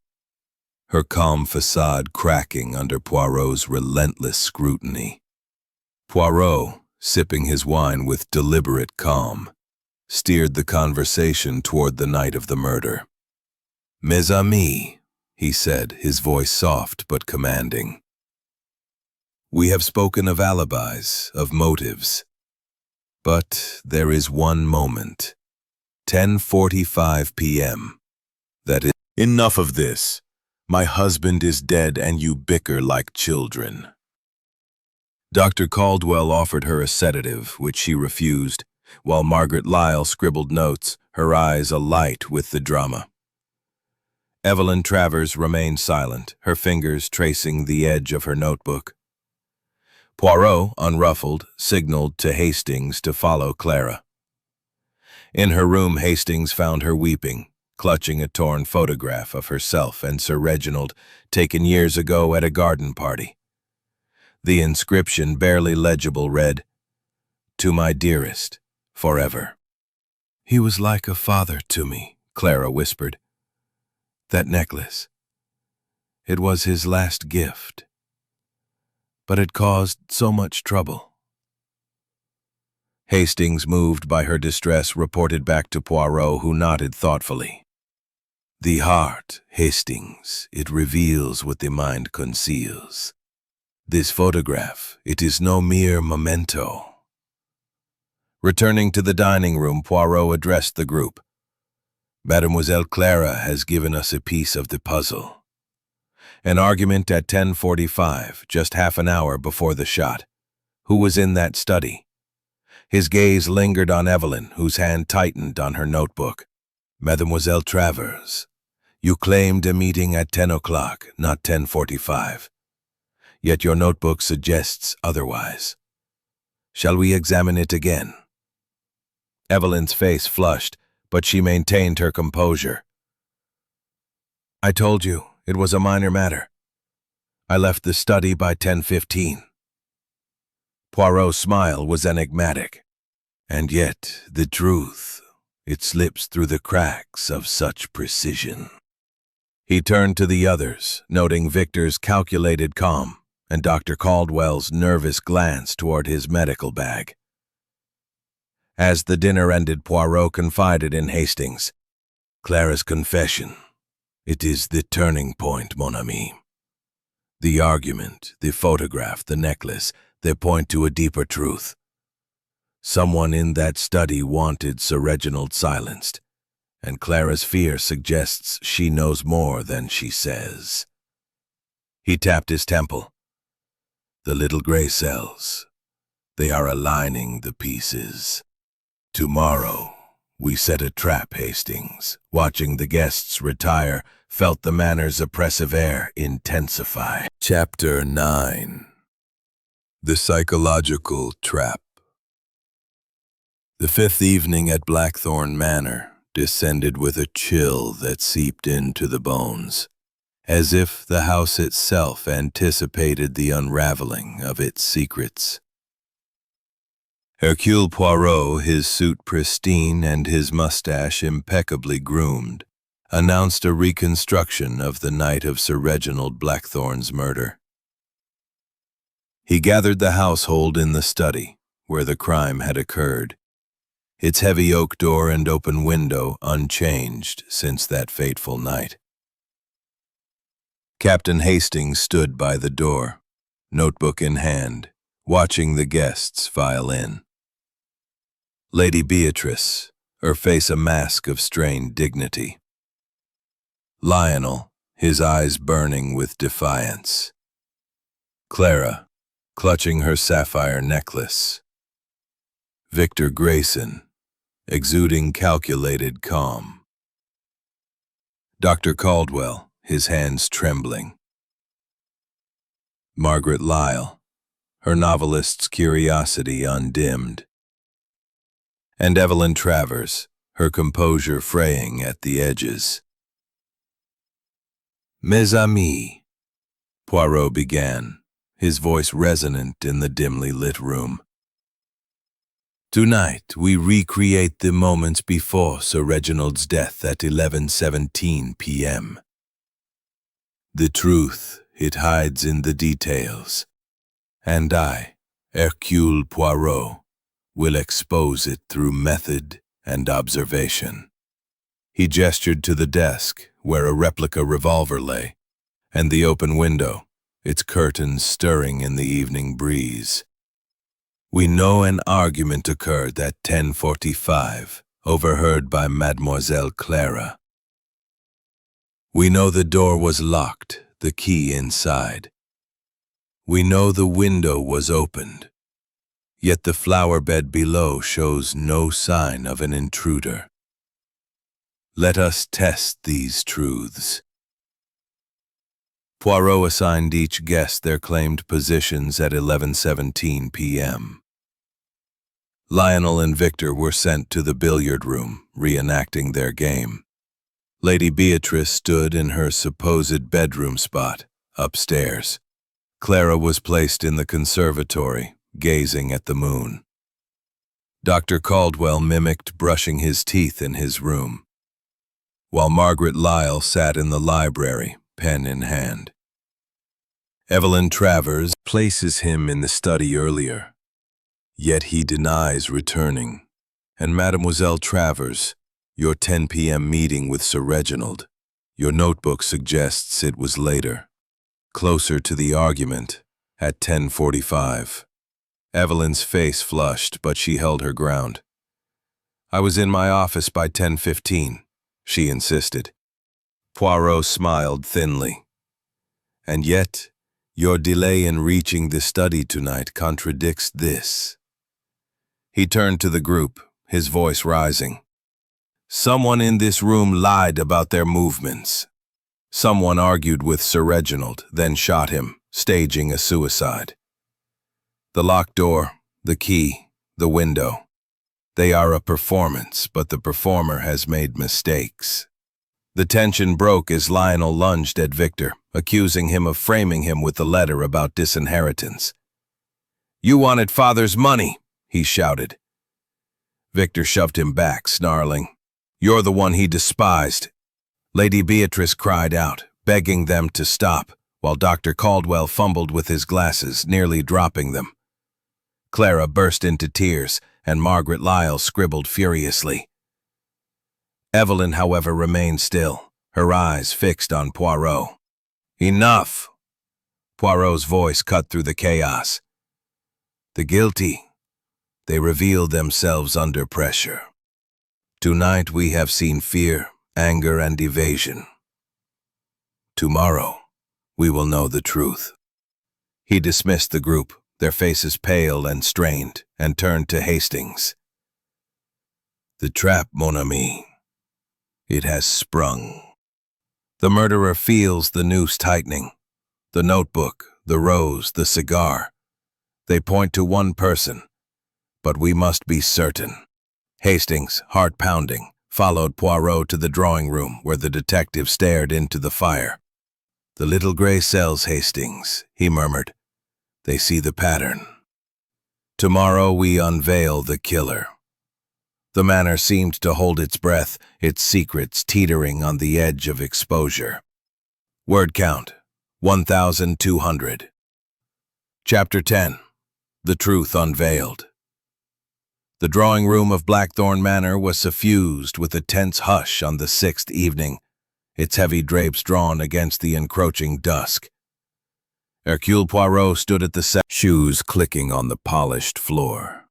her calm facade cracking under Poirot's relentless scrutiny. Poirot, sipping his wine with deliberate calm, steered the conversation toward the night of the murder. "Mes amis," he said, his voice soft but commanding. "We have spoken of alibis, of motives. But there is one moment, 10:45 p.m., that is enough of this. My husband is dead and you bicker like children." Dr. Caldwell offered her a sedative, which she refused, while Margaret Lyle scribbled notes, her eyes alight with the drama. Evelyn Travers remained silent, her fingers tracing the edge of her notebook. Poirot, unruffled, signaled to Hastings to follow Clara. In her room, Hastings found her weeping, clutching a torn photograph of herself and Sir Reginald taken years ago at a garden party. The inscription, barely legible, read, "To my dearest, forever." "He was like a father to me," Clara whispered. "That necklace. It was his last gift. But it caused so much trouble." Hastings, moved by her distress, reported back to Poirot, who nodded thoughtfully. "The heart, Hastings, it reveals what the mind conceals. This photograph, it is no mere memento. Returning to the dining room, Poirot addressed the group. Mademoiselle Clara has given us a piece of the puzzle. An argument at 10:45, just half an hour before the shot. Who was in that study? His gaze lingered on Evelyn, whose hand tightened on her notebook. Mademoiselle Travers, you claimed a meeting at 10 o'clock, not 10:45. Yet your notebook suggests otherwise. Shall we examine it again? Evelyn's face flushed, but she maintained her composure. I told you, it was a minor matter. I left the study by 10:15. Poirot's smile was enigmatic. And yet, the truth, it slips through the cracks of such precision. He turned to the others, noting Victor's calculated calm and Dr. Caldwell's nervous glance toward his medical bag. As the dinner ended, Poirot confided in Hastings, Clara's confession. It is the turning point, mon ami. The argument, the photograph, the necklace, they point to a deeper truth. Someone in that study wanted Sir Reginald silenced, and Clara's fear suggests she knows more than she says. He tapped his temple. The little gray cells, they are aligning the pieces. Tomorrow, we set a trap, Hastings. Watching the guests retire, felt the manor's oppressive air intensify. Chapter 9. The Psychological Trap. The fifth evening at Blackthorn Manor descended with a chill that seeped into the bones, as if the house itself anticipated the unraveling of its secrets. Hercule Poirot, his suit pristine and his mustache impeccably groomed, announced a reconstruction of the night of Sir Reginald Blackthorn's murder. He gathered the household in the study, where the crime had occurred, its heavy oak door and open window unchanged since that fateful night. Captain Hastings stood by the door, notebook in hand, watching the guests file in. Lady Beatrice, her face a mask of strained dignity. Lionel, his eyes burning with defiance. Clara, clutching her sapphire necklace. Victor Grayson, exuding calculated calm. Dr. Caldwell, his hands trembling. Margaret Lyle, her novelist's curiosity undimmed. And Evelyn Travers, her composure fraying at the edges. Mes amis, Poirot began, his voice resonant in the dimly lit room. Tonight we recreate the moments before Sir Reginald's death at 11:17 p.m. The truth, it hides in the details, and I, Hercule Poirot, will expose it through method and observation. He gestured to the desk, where a replica revolver lay, and the open window, its curtains stirring in the evening breeze. We know an argument occurred at 10:45, overheard by Mademoiselle Clara. We know the door was locked, the key inside. We know the window was opened, yet the flower bed below shows no sign of an intruder. Let us test these truths. Poirot assigned each guest their claimed positions at 11:17 p.m. Lionel and Victor were sent to the billiard room, reenacting their game. Lady Beatrice stood in her supposed bedroom spot, upstairs. Clara was placed in the conservatory, gazing at the moon. Dr. Caldwell mimicked brushing his teeth in his room, while Margaret Lyle sat in the library, pen in hand. Evelyn Travers places him in the study earlier, yet he denies returning. And Mademoiselle Travers, your 10 p.m. meeting with Sir Reginald, your notebook suggests it was later, closer to the argument, at 10:45. Evelyn's face flushed, but she held her ground. "I was in my office by 10:15, she insisted. Poirot smiled thinly. "And yet, your delay in reaching the study tonight contradicts this." He turned to the group, his voice rising. "Someone in this room lied about their movements. Someone argued with Sir Reginald, then shot him, staging a suicide. The locked door, the key, the window. They are a performance, but the performer has made mistakes." The tension broke as Lionel lunged at Victor, accusing him of framing him with the letter about disinheritance. "You wanted father's money," he shouted. Victor shoved him back, snarling, "You're the one he despised." Lady Beatrice cried out, begging them to stop, while Dr. Caldwell fumbled with his glasses, nearly dropping them. Clara burst into tears, and Margaret Lyle scribbled furiously. Evelyn, however, remained still, her eyes fixed on Poirot. "Enough!" Poirot's voice cut through the chaos. "The guilty, they reveal themselves under pressure. Tonight we have seen fear, anger, and evasion. Tomorrow, we will know the truth." He dismissed the group, their faces pale and strained, and turned to Hastings. "The trap, mon ami. It has sprung." The murderer feels the noose tightening. The notebook, the rose, the cigar. They point to one person, but we must be certain. Hastings, heart pounding, followed Poirot to the drawing room where the detective stared into the fire. "The little gray cells, Hastings," he murmured. "They see the pattern. Tomorrow we unveil the killer." The manor seemed to hold its breath, its secrets teetering on the edge of exposure. Word count, 1,200. Chapter 10. The Truth Unveiled. The drawing room of Blackthorn Manor was suffused with a tense hush on the 6th evening, its heavy drapes drawn against the encroaching dusk. Hercule Poirot stood at the shoes clicking on the polished floor.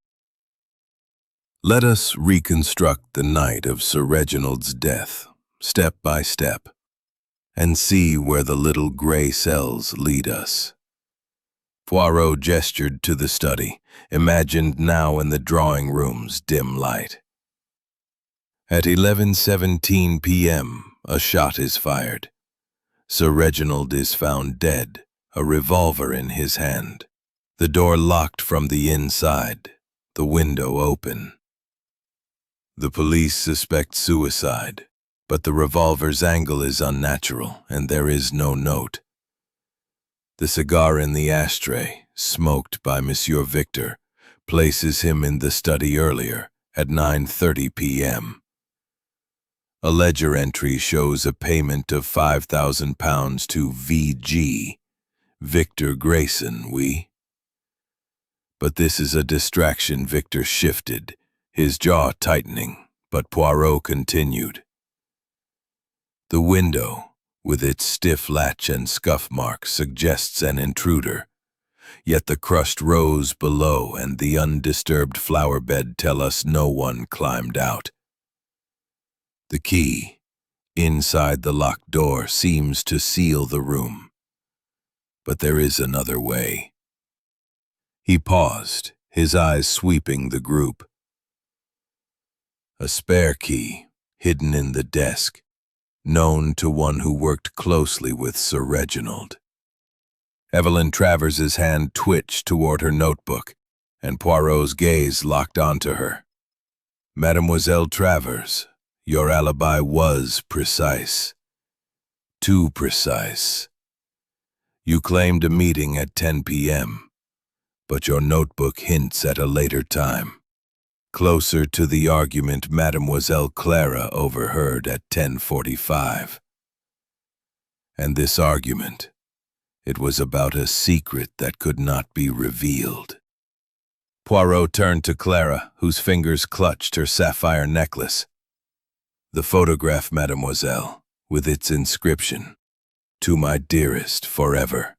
Let us reconstruct the night of Sir Reginald's death, step by step, and see where the little gray cells lead us. Poirot gestured to the study, imagined now in the drawing room's dim light. At 11:17 p.m., a shot is fired. Sir Reginald is found dead, a revolver in his hand. The door locked from the inside, the window open. The police suspect suicide, but the revolver's angle is unnatural, and there is no note. The cigar in the ashtray, smoked by Monsieur Victor, places him in the study earlier, at 9:30 p.m. A ledger entry shows a payment of £5,000 to V.G., Victor Grayson, But this is a distraction. Victor shifted, his jaw tightening, but Poirot continued. The window, with its stiff latch and scuff marks, suggests an intruder, yet the crushed rose below and the undisturbed flower bed tell us no one climbed out. The key, inside the locked door, seems to seal the room. But there is another way. He paused, his eyes sweeping the group. A spare key, hidden in the desk, known to one who worked closely with Sir Reginald. Evelyn Travers's hand twitched toward her notebook, and Poirot's gaze locked onto her. Mademoiselle Travers, your alibi was precise. Too precise. You claimed a meeting at 10 p.m., but your notebook hints at a later time. Closer to the argument Mademoiselle Clara overheard at 10:45. And this argument, it was about a secret that could not be revealed. Poirot turned to Clara, whose fingers clutched her sapphire necklace. The photograph, mademoiselle, with its inscription, "To my dearest, forever."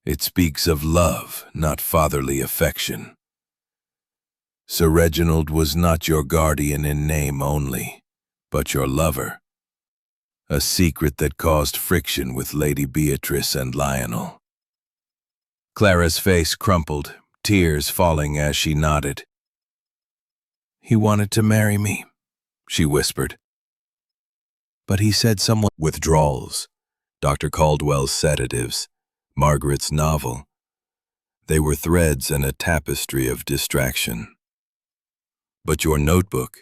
It speaks of love, not fatherly affection. Sir Reginald was not your guardian in name only, but your lover. A secret that caused friction with Lady Beatrice and Lionel. Clara's face crumpled, tears falling as she nodded. He wanted to marry me, she whispered. But he said someone— Withdrawals, Dr. Caldwell's sedatives, Margaret's novel. They were threads in a tapestry of distraction. But your notebook,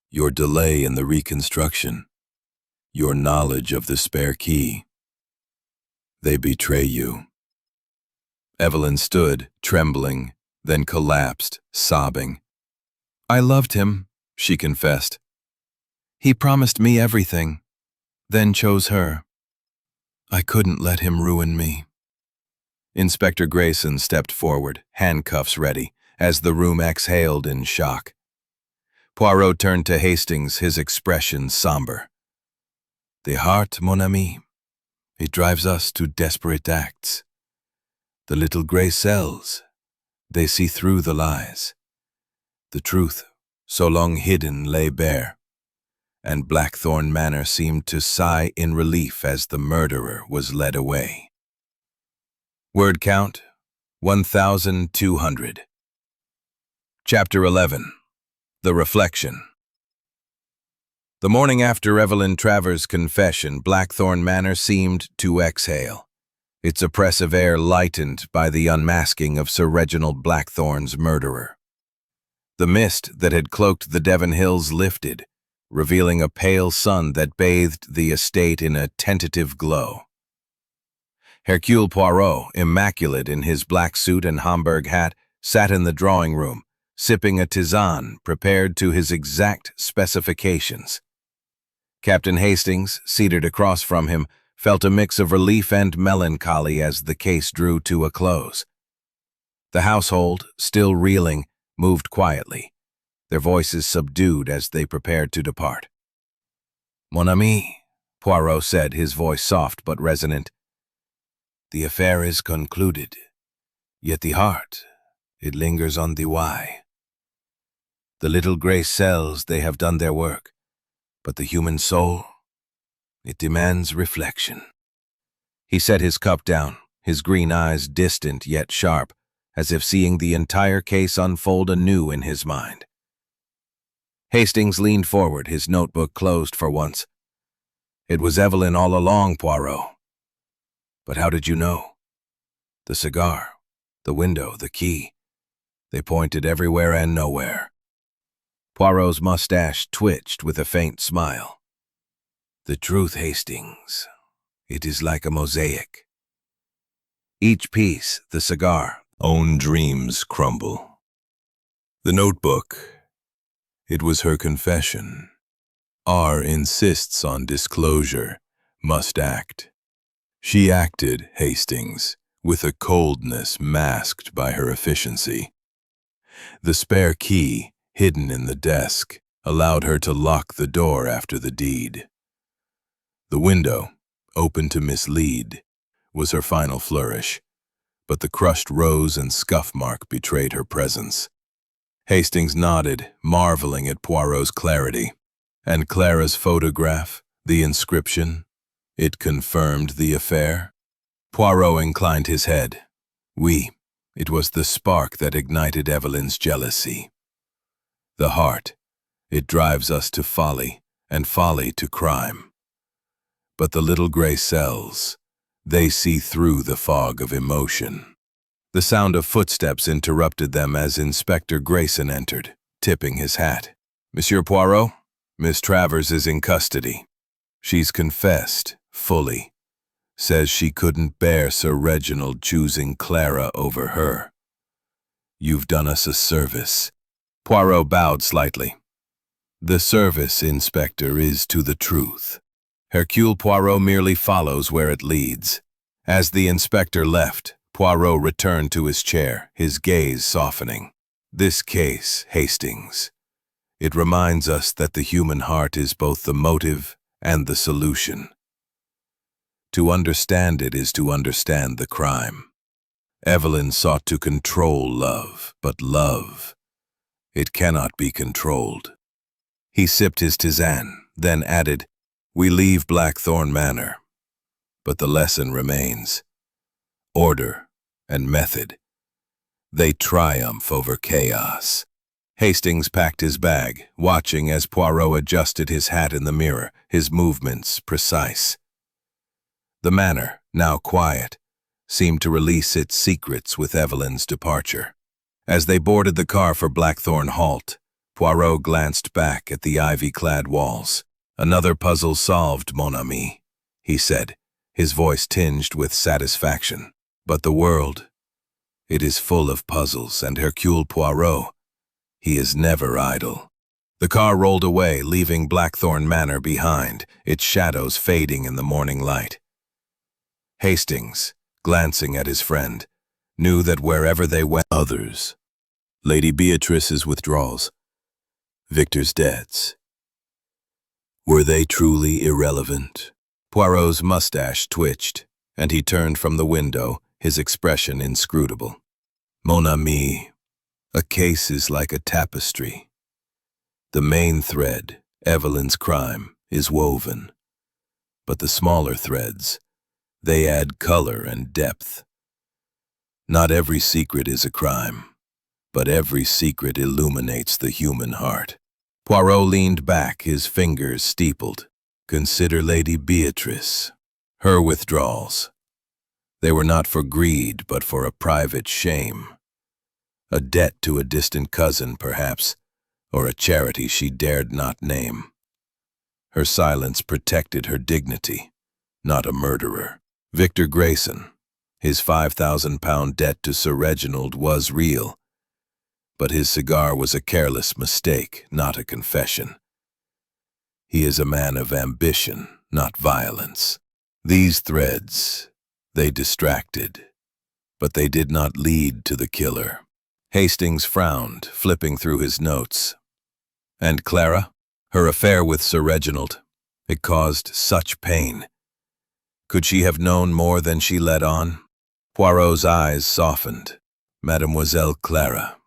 your delay in the reconstruction, your knowledge of the spare key, they betray you. Evelyn stood, trembling, then collapsed, sobbing. I loved him, she confessed. He promised me everything, then chose her. I couldn't let him ruin me. Inspector Grayson stepped forward, handcuffs ready, as the room exhaled in shock. Poirot turned to Hastings, his expression somber. The heart, mon ami, it drives us to desperate acts. The little gray cells, they see through the lies. The truth, so long hidden, lay bare, and Blackthorn Manor seemed to sigh in relief as the murderer was led away. Word count, 1,200. Chapter 11. The Reflection. The morning after Evelyn Travers' confession, Blackthorn Manor seemed to exhale, its oppressive air lightened by the unmasking of Sir Reginald Blackthorn's murderer. The mist that had cloaked the Devon hills lifted, revealing a pale sun that bathed the estate in a tentative glow. Hercule Poirot, immaculate in his black suit and Homburg hat, sat in the drawing room, sipping a tisane prepared to his exact specifications. Captain Hastings, seated across from him, felt a mix of relief and melancholy as the case drew to a close. The household, still reeling, moved quietly, their voices subdued as they prepared to depart. Mon ami, Poirot said, his voice soft but resonant. The affair is concluded, yet the heart, it lingers on the why. The little gray cells, they have done their work, but the human soul, it demands reflection. He set his cup down, his green eyes distant yet sharp, as if seeing the entire case unfold anew in his mind. Hastings leaned forward, his notebook closed for once. It was Evelyn all along, Poirot. But how did you know? The cigar, the window, the key. They pointed everywhere and nowhere. Poirot's mustache twitched with a faint smile. The truth, Hastings, it is like a mosaic. Each piece, the cigar, own dreams crumble. The notebook, it was her confession. R insists on disclosure, must act. She acted, Hastings, with a coldness masked by her efficiency. The spare key, hidden in the desk, allowed her to lock the door after the deed. The window, open to mislead, was her final flourish, but the crushed rose and scuff mark betrayed her presence. Hastings nodded, marveling at Poirot's clarity. And Clara's photograph, the inscription, it confirmed the affair? Poirot inclined his head. Oui, it was the spark that ignited Evelyn's jealousy. The heart, it drives us to folly, and folly to crime. But the little gray cells, they see through the fog of emotion. The sound of footsteps interrupted them as Inspector Grayson entered, tipping his hat. Monsieur Poirot, Miss Travers is in custody. She's confessed, fully. Says she couldn't bear Sir Reginald choosing Clara over her. You've done us a service. Poirot bowed slightly. The service, Inspector, is to the truth. Hercule Poirot merely follows where it leads. As the inspector left, Poirot returned to his chair, his gaze softening. This case, Hastings, it reminds us that the human heart is both the motive and the solution. To understand it is to understand the crime. Evelyn sought to control love, but love, It cannot be controlled. He sipped his tisane, then added, "We leave Blackthorn Manor, but the lesson remains. Order and method. They triumph over chaos." Hastings packed his bag, watching as Poirot adjusted his hat in the mirror, his movements precise. The manor, now quiet, seemed to release its secrets with Evelyn's departure. As they boarded the car for Blackthorn Halt, Poirot glanced back at the ivy-clad walls. "Another puzzle solved, mon ami," he said, his voice tinged with satisfaction. "But the world, it is full of puzzles, and Hercule Poirot, he is never idle." The car rolled away, leaving Blackthorn Manor behind, its shadows fading in the morning light. Hastings, glancing at his friend, knew that wherever they went, others, Lady Beatrice's withdrawals, Victor's debts, were they truly irrelevant? Poirot's mustache twitched, and he turned from the window, his expression inscrutable. "Mon ami, a case is like a tapestry. The main thread, Evelyn's crime, is woven, but the smaller threads, they add color and depth. Not every secret is a crime, but every secret illuminates the human heart." Poirot leaned back, his fingers steepled. "Consider Lady Beatrice. Her withdrawals. They were not for greed, but for a private shame. A debt to a distant cousin, perhaps, or a charity she dared not name. Her silence protected her dignity, not a murderer. Victor Grayson, his £5,000 debt to Sir Reginald was real, but his cigar was a careless mistake, not a confession. He is a man of ambition, not violence. These threads, they distracted, but they did not lead to the killer." Hastings frowned, flipping through his notes. "And Clara? Her affair with Sir Reginald. It caused such pain. Could she have known more than she let on?" Poirot's eyes softened. "Mademoiselle Clara.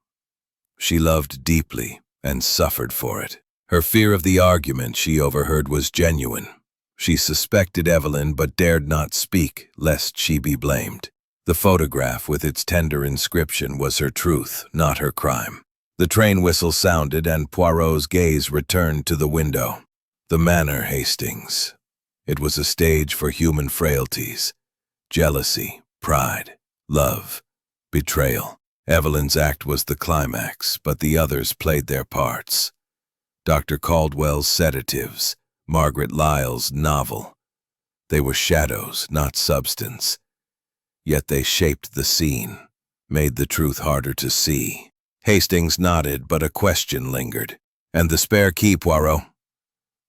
She loved deeply and suffered for it. Her fear of the argument she overheard was genuine. She suspected Evelyn but dared not speak, lest she be blamed. The photograph with its tender inscription was her truth, not her crime." The train whistle sounded, and Poirot's gaze returned to the window. The manor, Hastings. It was a stage for human frailties. Jealousy, pride, love, betrayal. Evelyn's act was the climax, but the others played their parts. Dr. Caldwell's sedatives, Margaret Lyle's novel. They were shadows, not substance. Yet they shaped the scene, made the truth harder to see. Hastings nodded, but a question lingered. "And the spare key, Poirot?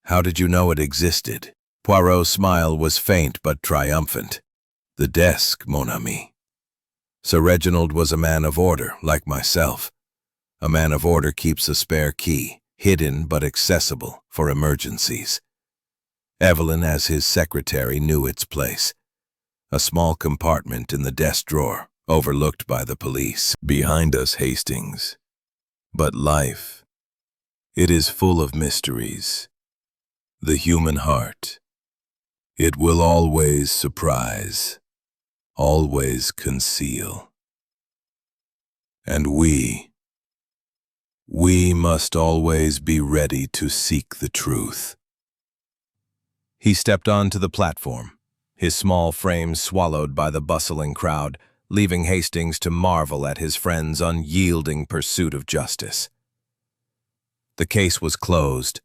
How did you know it existed?" Poirot's smile was faint but triumphant. "The desk, mon ami. Sir Reginald was a man of order, like myself. A man of order keeps a spare key, hidden but accessible for emergencies. Evelyn, as his secretary, knew its place. A small compartment in the desk drawer, overlooked by the police. Behind us, Hastings. But life, it is full of mysteries. The human heart, it will always surprise, always conceal. And we must always be ready to seek the truth." He stepped onto the platform, his small frame swallowed by the bustling crowd, leaving Hastings to marvel at his friend's unyielding pursuit of justice. The case was closed,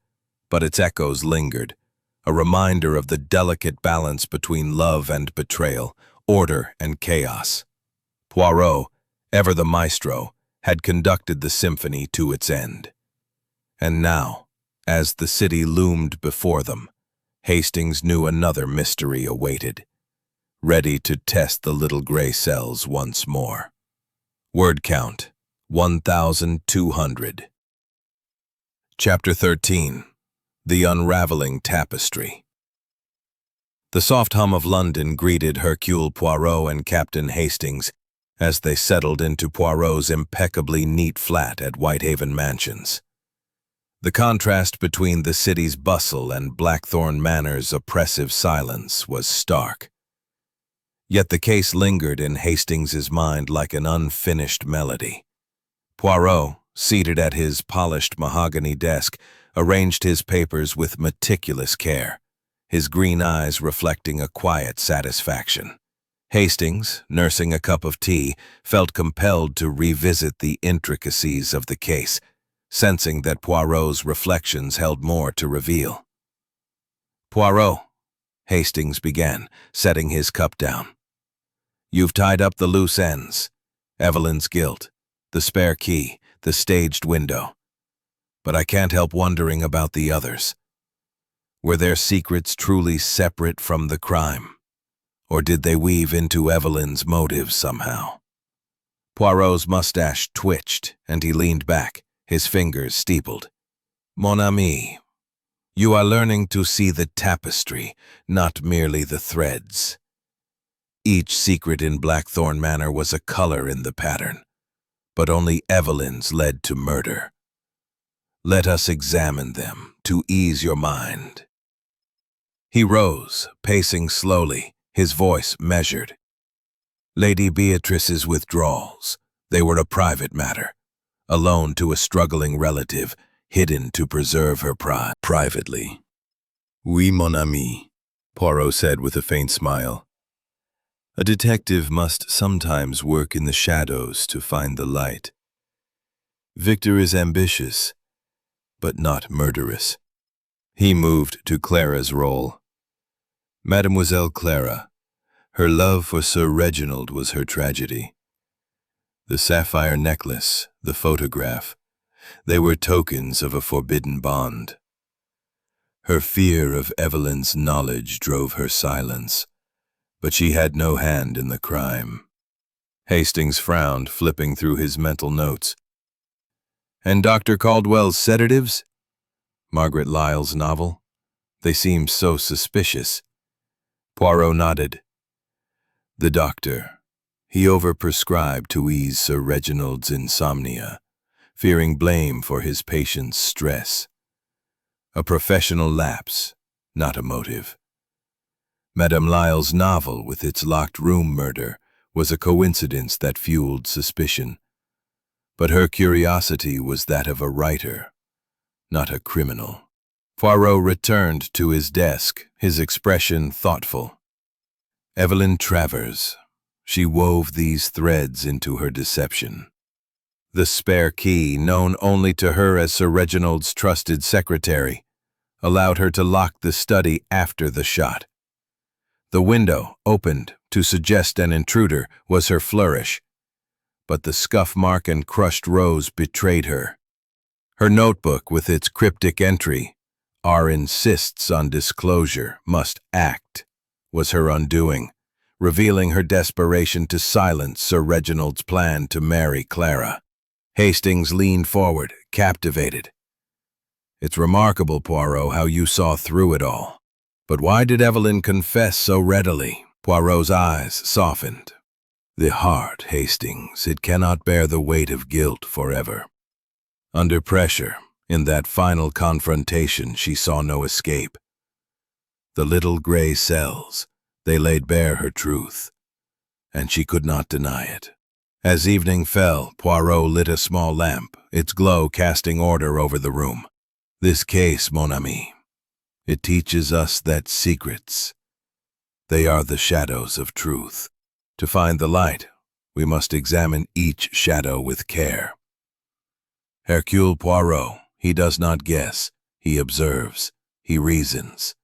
but its echoes lingered, a reminder of the delicate balance between love and betrayal, order and chaos. Poirot, ever the maestro, had conducted the symphony to its end. And now, as the city loomed before them, Hastings knew another mystery awaited, ready to test the little gray cells once more. Word count, 1,200. Chapter 13. The Unraveling Tapestry. The soft hum of London greeted Hercule Poirot and Captain Hastings as they settled into Poirot's impeccably neat flat at Whitehaven Mansions. The contrast between the city's bustle and Blackthorn Manor's oppressive silence was stark. Yet the case lingered in Hastings's mind like an unfinished melody. Poirot, seated at his polished mahogany desk, arranged his papers with meticulous care, his green eyes reflecting a quiet satisfaction. Hastings, nursing a cup of tea, felt compelled to revisit the intricacies of the case, sensing that Poirot's reflections held more to reveal. "Poirot," Hastings began, setting his cup down. "You've tied up the loose ends. Evelyn's guilt, the spare key, the staged window. But I can't help wondering about the others. Were their secrets truly separate from the crime? Or did they weave into Evelyn's motives somehow?" Poirot's mustache twitched, and he leaned back, his fingers steepled. "Mon ami, you are learning to see the tapestry, not merely the threads. Each secret in Blackthorn Manor was a color in the pattern, but only Evelyn's led to murder. Let us examine them to ease your mind." He rose, pacing slowly, his voice measured. "Lady Beatrice's withdrawals, they were a private matter, a loan to a struggling relative, hidden to preserve her pride." "Privately." "Oui, mon ami," Poirot said with a faint smile. "A detective must sometimes work in the shadows to find the light. Victor is ambitious, but not murderous." He moved to Clara's role. Mademoiselle Clara. Her love for Sir Reginald was her tragedy. The sapphire necklace, the photograph, they were tokens of a forbidden bond. Her fear of Evelyn's knowledge drove her silence, but she had no hand in the crime. Hastings frowned, flipping through his mental notes. "And Dr. Caldwell's sedatives? Margaret Lyle's novel? They seem so suspicious." Poirot nodded. "The doctor. He overprescribed to ease Sir Reginald's insomnia, fearing blame for his patient's stress. A professional lapse, not a motive. Madame Lyle's novel, with its locked room murder, was a coincidence that fueled suspicion. But her curiosity was that of a writer, not a criminal." Poirot returned to his desk, his expression thoughtful. Evelyn Travers. She wove these threads into her deception. The spare key, known only to her as Sir Reginald's trusted secretary, allowed her to lock the study after the shot. The window, opened to suggest an intruder, was her flourish, but the scuff mark and crushed rose betrayed her. Her notebook, with its cryptic entry, "R insists on disclosure, must act," was her undoing, revealing her desperation to silence Sir Reginald's plan to marry Clara. Hastings leaned forward, captivated. "It's remarkable, Poirot, how you saw through it all. But why did Evelyn confess so readily?" Poirot's eyes softened. "The heart, Hastings, it cannot bear the weight of guilt forever. Under pressure, in that final confrontation, she saw no escape. The little gray cells, they laid bare her truth, and she could not deny it." As evening fell, Poirot lit a small lamp, its glow casting order over the room. "This case, mon ami, it teaches us that secrets, they are the shadows of truth. To find the light, we must examine each shadow with care. Hercule Poirot, he does not guess, he observes, he reasons,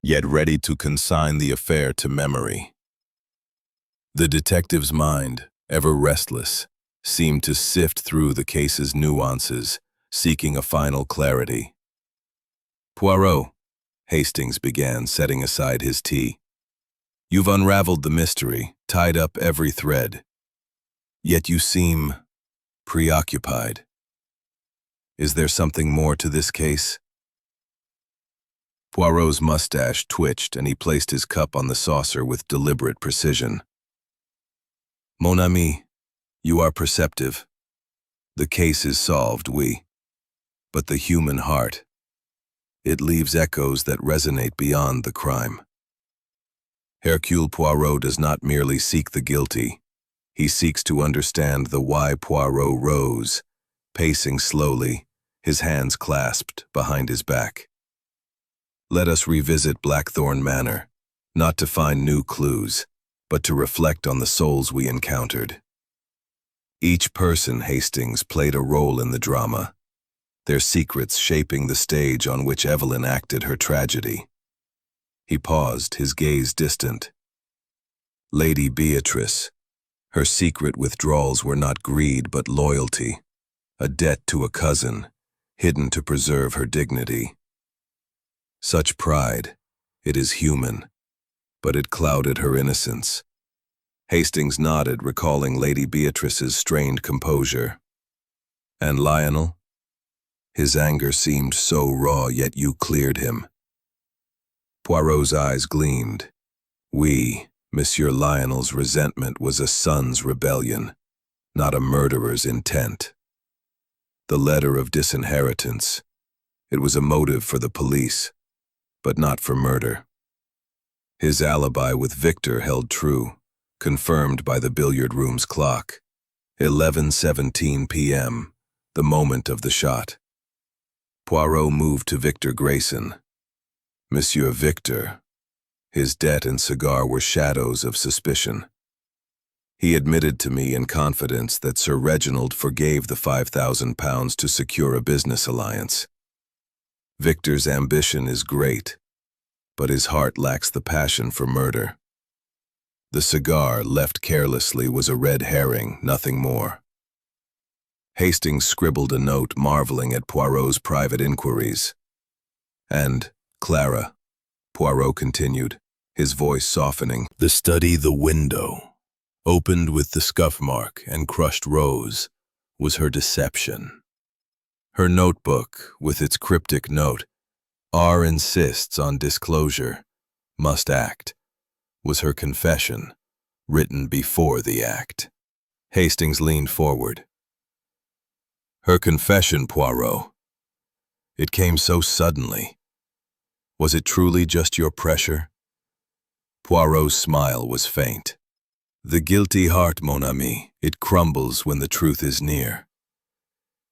yet ready to consign the affair to memory." The detective's mind, ever restless, seemed to sift through the case's nuances, seeking a final clarity. "Poirot," Hastings began, setting aside his tea, "you've unraveled the mystery, tied up every thread. Yet you seem preoccupied. Is there something more to this case?" Poirot's mustache twitched, and he placed his cup on the saucer with deliberate precision. "Mon ami, You are perceptive. The case is solved, but the human heart, it leaves echoes that resonate beyond the crime. Hercule Poirot does not merely seek the guilty. He seeks to understand the why Poirot rose, pacing slowly, his hands clasped behind his back. Let us revisit Blackthorn Manor, not to find new clues, but to reflect on the souls we encountered. Each person, Hastings, played a role in the drama, their secrets shaping the stage on which Evelyn acted her tragedy. He paused, his gaze distant. Lady Beatrice. Her secret withdrawals were not greed but loyalty, a debt to a cousin, hidden to preserve her dignity. Such pride, it is human, but it clouded her innocence. Hastings nodded, recalling Lady Beatrice's strained composure. And Lionel? His anger seemed so raw, yet you cleared him. Poirot's eyes gleamed. Monsieur Lionel's resentment was a son's rebellion, not a murderer's intent. The letter of disinheritance, it was a motive for the police, but not for murder. His alibi with Victor held true, confirmed by the billiard room's clock. 11:17 p.m., the moment of the shot. Poirot moved to Victor Grayson. Monsieur Victor. His debt and cigar were shadows of suspicion. He admitted to me in confidence that Sir Reginald forgave the £5,000 to secure a business alliance. Victor's ambition is great, but his heart lacks the passion for murder. The cigar, left carelessly, was a red herring, nothing more. Hastings scribbled a note, marveling at Poirot's private inquiries. And, Clara, Poirot continued, his voice softening. The study, the window, opened with the scuff mark and crushed rose, was her deception. Her notebook, with its cryptic note, R insists on disclosure, must act, was her confession, written before the act. Hastings leaned forward. Her confession, Poirot. It came so suddenly. Was it truly just your pressure? Poirot's smile was faint. The guilty heart, mon ami, it crumbles when the truth is near.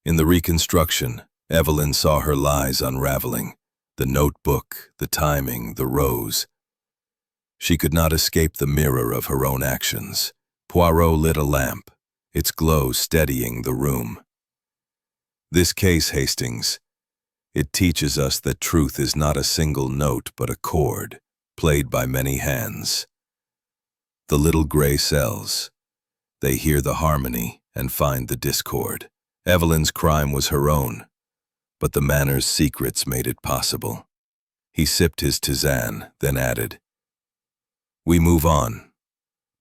In the reconstruction, Evelyn saw her lies unraveling, the notebook, the timing, the rose. She could not escape the mirror of her own actions. Poirot lit a lamp, its glow steadying the room. This case, Hastings, it teaches us that truth is not a single note but a chord, played by many hands. The little gray cells, they hear the harmony and find the discord. Evelyn's crime was her own, but the manor's secrets made it possible. He sipped his tisane, then added, We move on,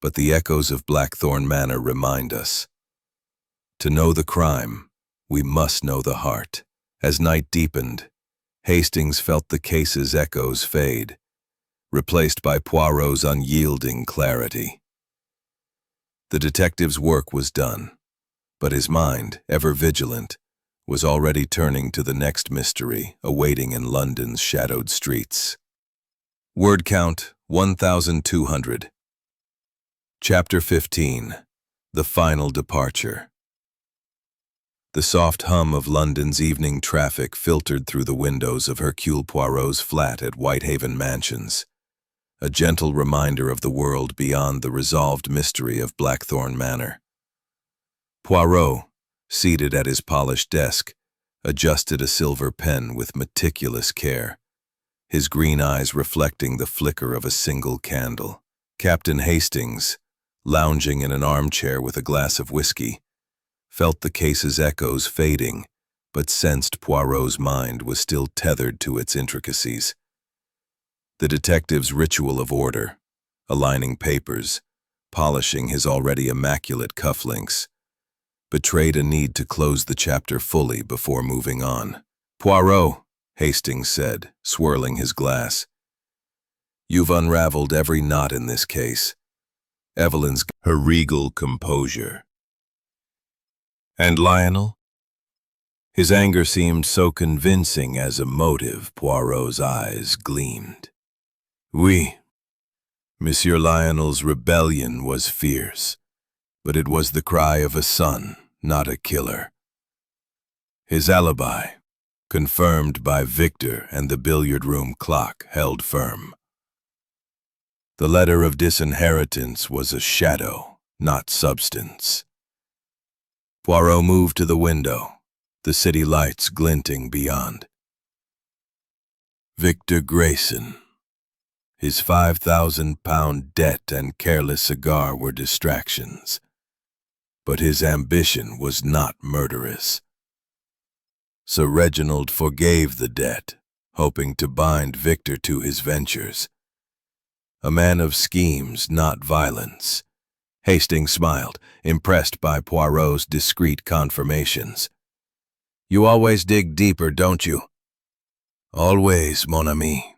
but the echoes of Blackthorn Manor remind us. To know the crime, we must know the heart. As night deepened, Hastings felt the case's echoes fade, replaced by Poirot's unyielding clarity. The detective's work was done, but his mind, ever vigilant, was already turning to the next mystery awaiting in London's shadowed streets. Word count 1,200. Chapter 15. The Final Departure. The soft hum of London's evening traffic filtered through the windows of Hercule Poirot's flat at Whitehaven Mansions, a gentle reminder of the world beyond the resolved mystery of Blackthorn Manor. Poirot, seated at his polished desk, adjusted a silver pen with meticulous care, his green eyes reflecting the flicker of a single candle. Captain Hastings, lounging in an armchair with a glass of whiskey, felt the case's echoes fading, but sensed Poirot's mind was still tethered to its intricacies. The detective's ritual of order, aligning papers, polishing his already immaculate cufflinks, betrayed a need to close the chapter fully before moving on. Poirot, Hastings said, swirling his glass. You've unraveled every knot in this case. Evelyn's her regal composure. And Lionel? His anger seemed so convincing as a motive. Poirot's eyes gleamed. Oui. Monsieur Lionel's rebellion was fierce, but it was the cry of a son, not a killer. His alibi, confirmed by Victor and the billiard room clock, held firm. The letter of disinheritance was a shadow, not substance. Poirot moved to the window, the city lights glinting beyond. Victor Grayson. His 5,000-pound debt and careless cigar were distractions, but his ambition was not murderous. Sir Reginald forgave the debt, hoping to bind Victor to his ventures. A man of schemes, not violence. Hastings smiled, impressed by Poirot's discreet confirmations. You always dig deeper, don't you? Always, mon ami,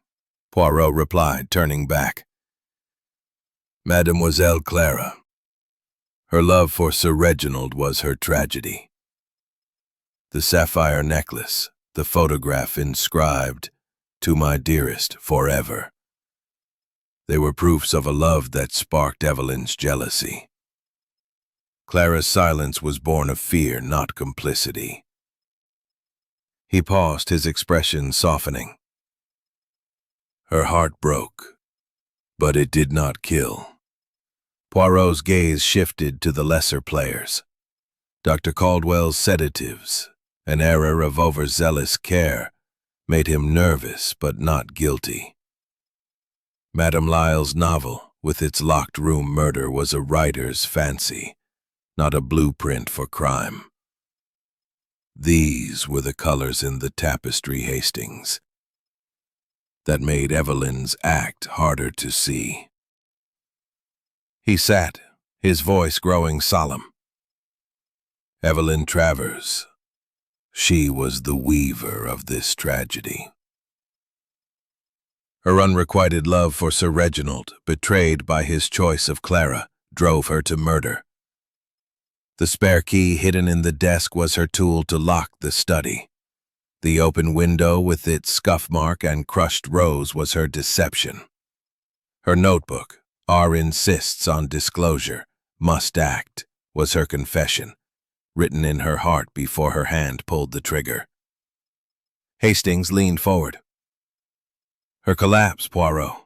Poirot replied, turning back. Mademoiselle Clara. Her love for Sir Reginald was her tragedy. The sapphire necklace, the photograph inscribed, "To my dearest, forever." They were proofs of a love that sparked Evelyn's jealousy. Clara's silence was born of fear, not complicity. He paused, his expression softening. Her heart broke, but it did not kill. Poirot's gaze shifted to the lesser players. Dr. Caldwell's sedatives, an error of overzealous care, made him nervous but not guilty. Madame Lyle's novel, with its locked-room murder, was a writer's fancy, not a blueprint for crime. These were the colors in the tapestry, Hastings, that made Evelyn's act harder to see. He sat, his voice growing solemn. Evelyn Travers, she was the weaver of this tragedy. Her unrequited love for Sir Reginald, betrayed by his choice of Clara, drove her to murder. The spare key hidden in the desk was her tool to lock the study. The open window with its scuff mark and crushed rose was her deception. Her notebook, R insists on disclosure, must act, was her confession, written in her heart before her hand pulled the trigger. Hastings leaned forward. Her collapse, Poirot.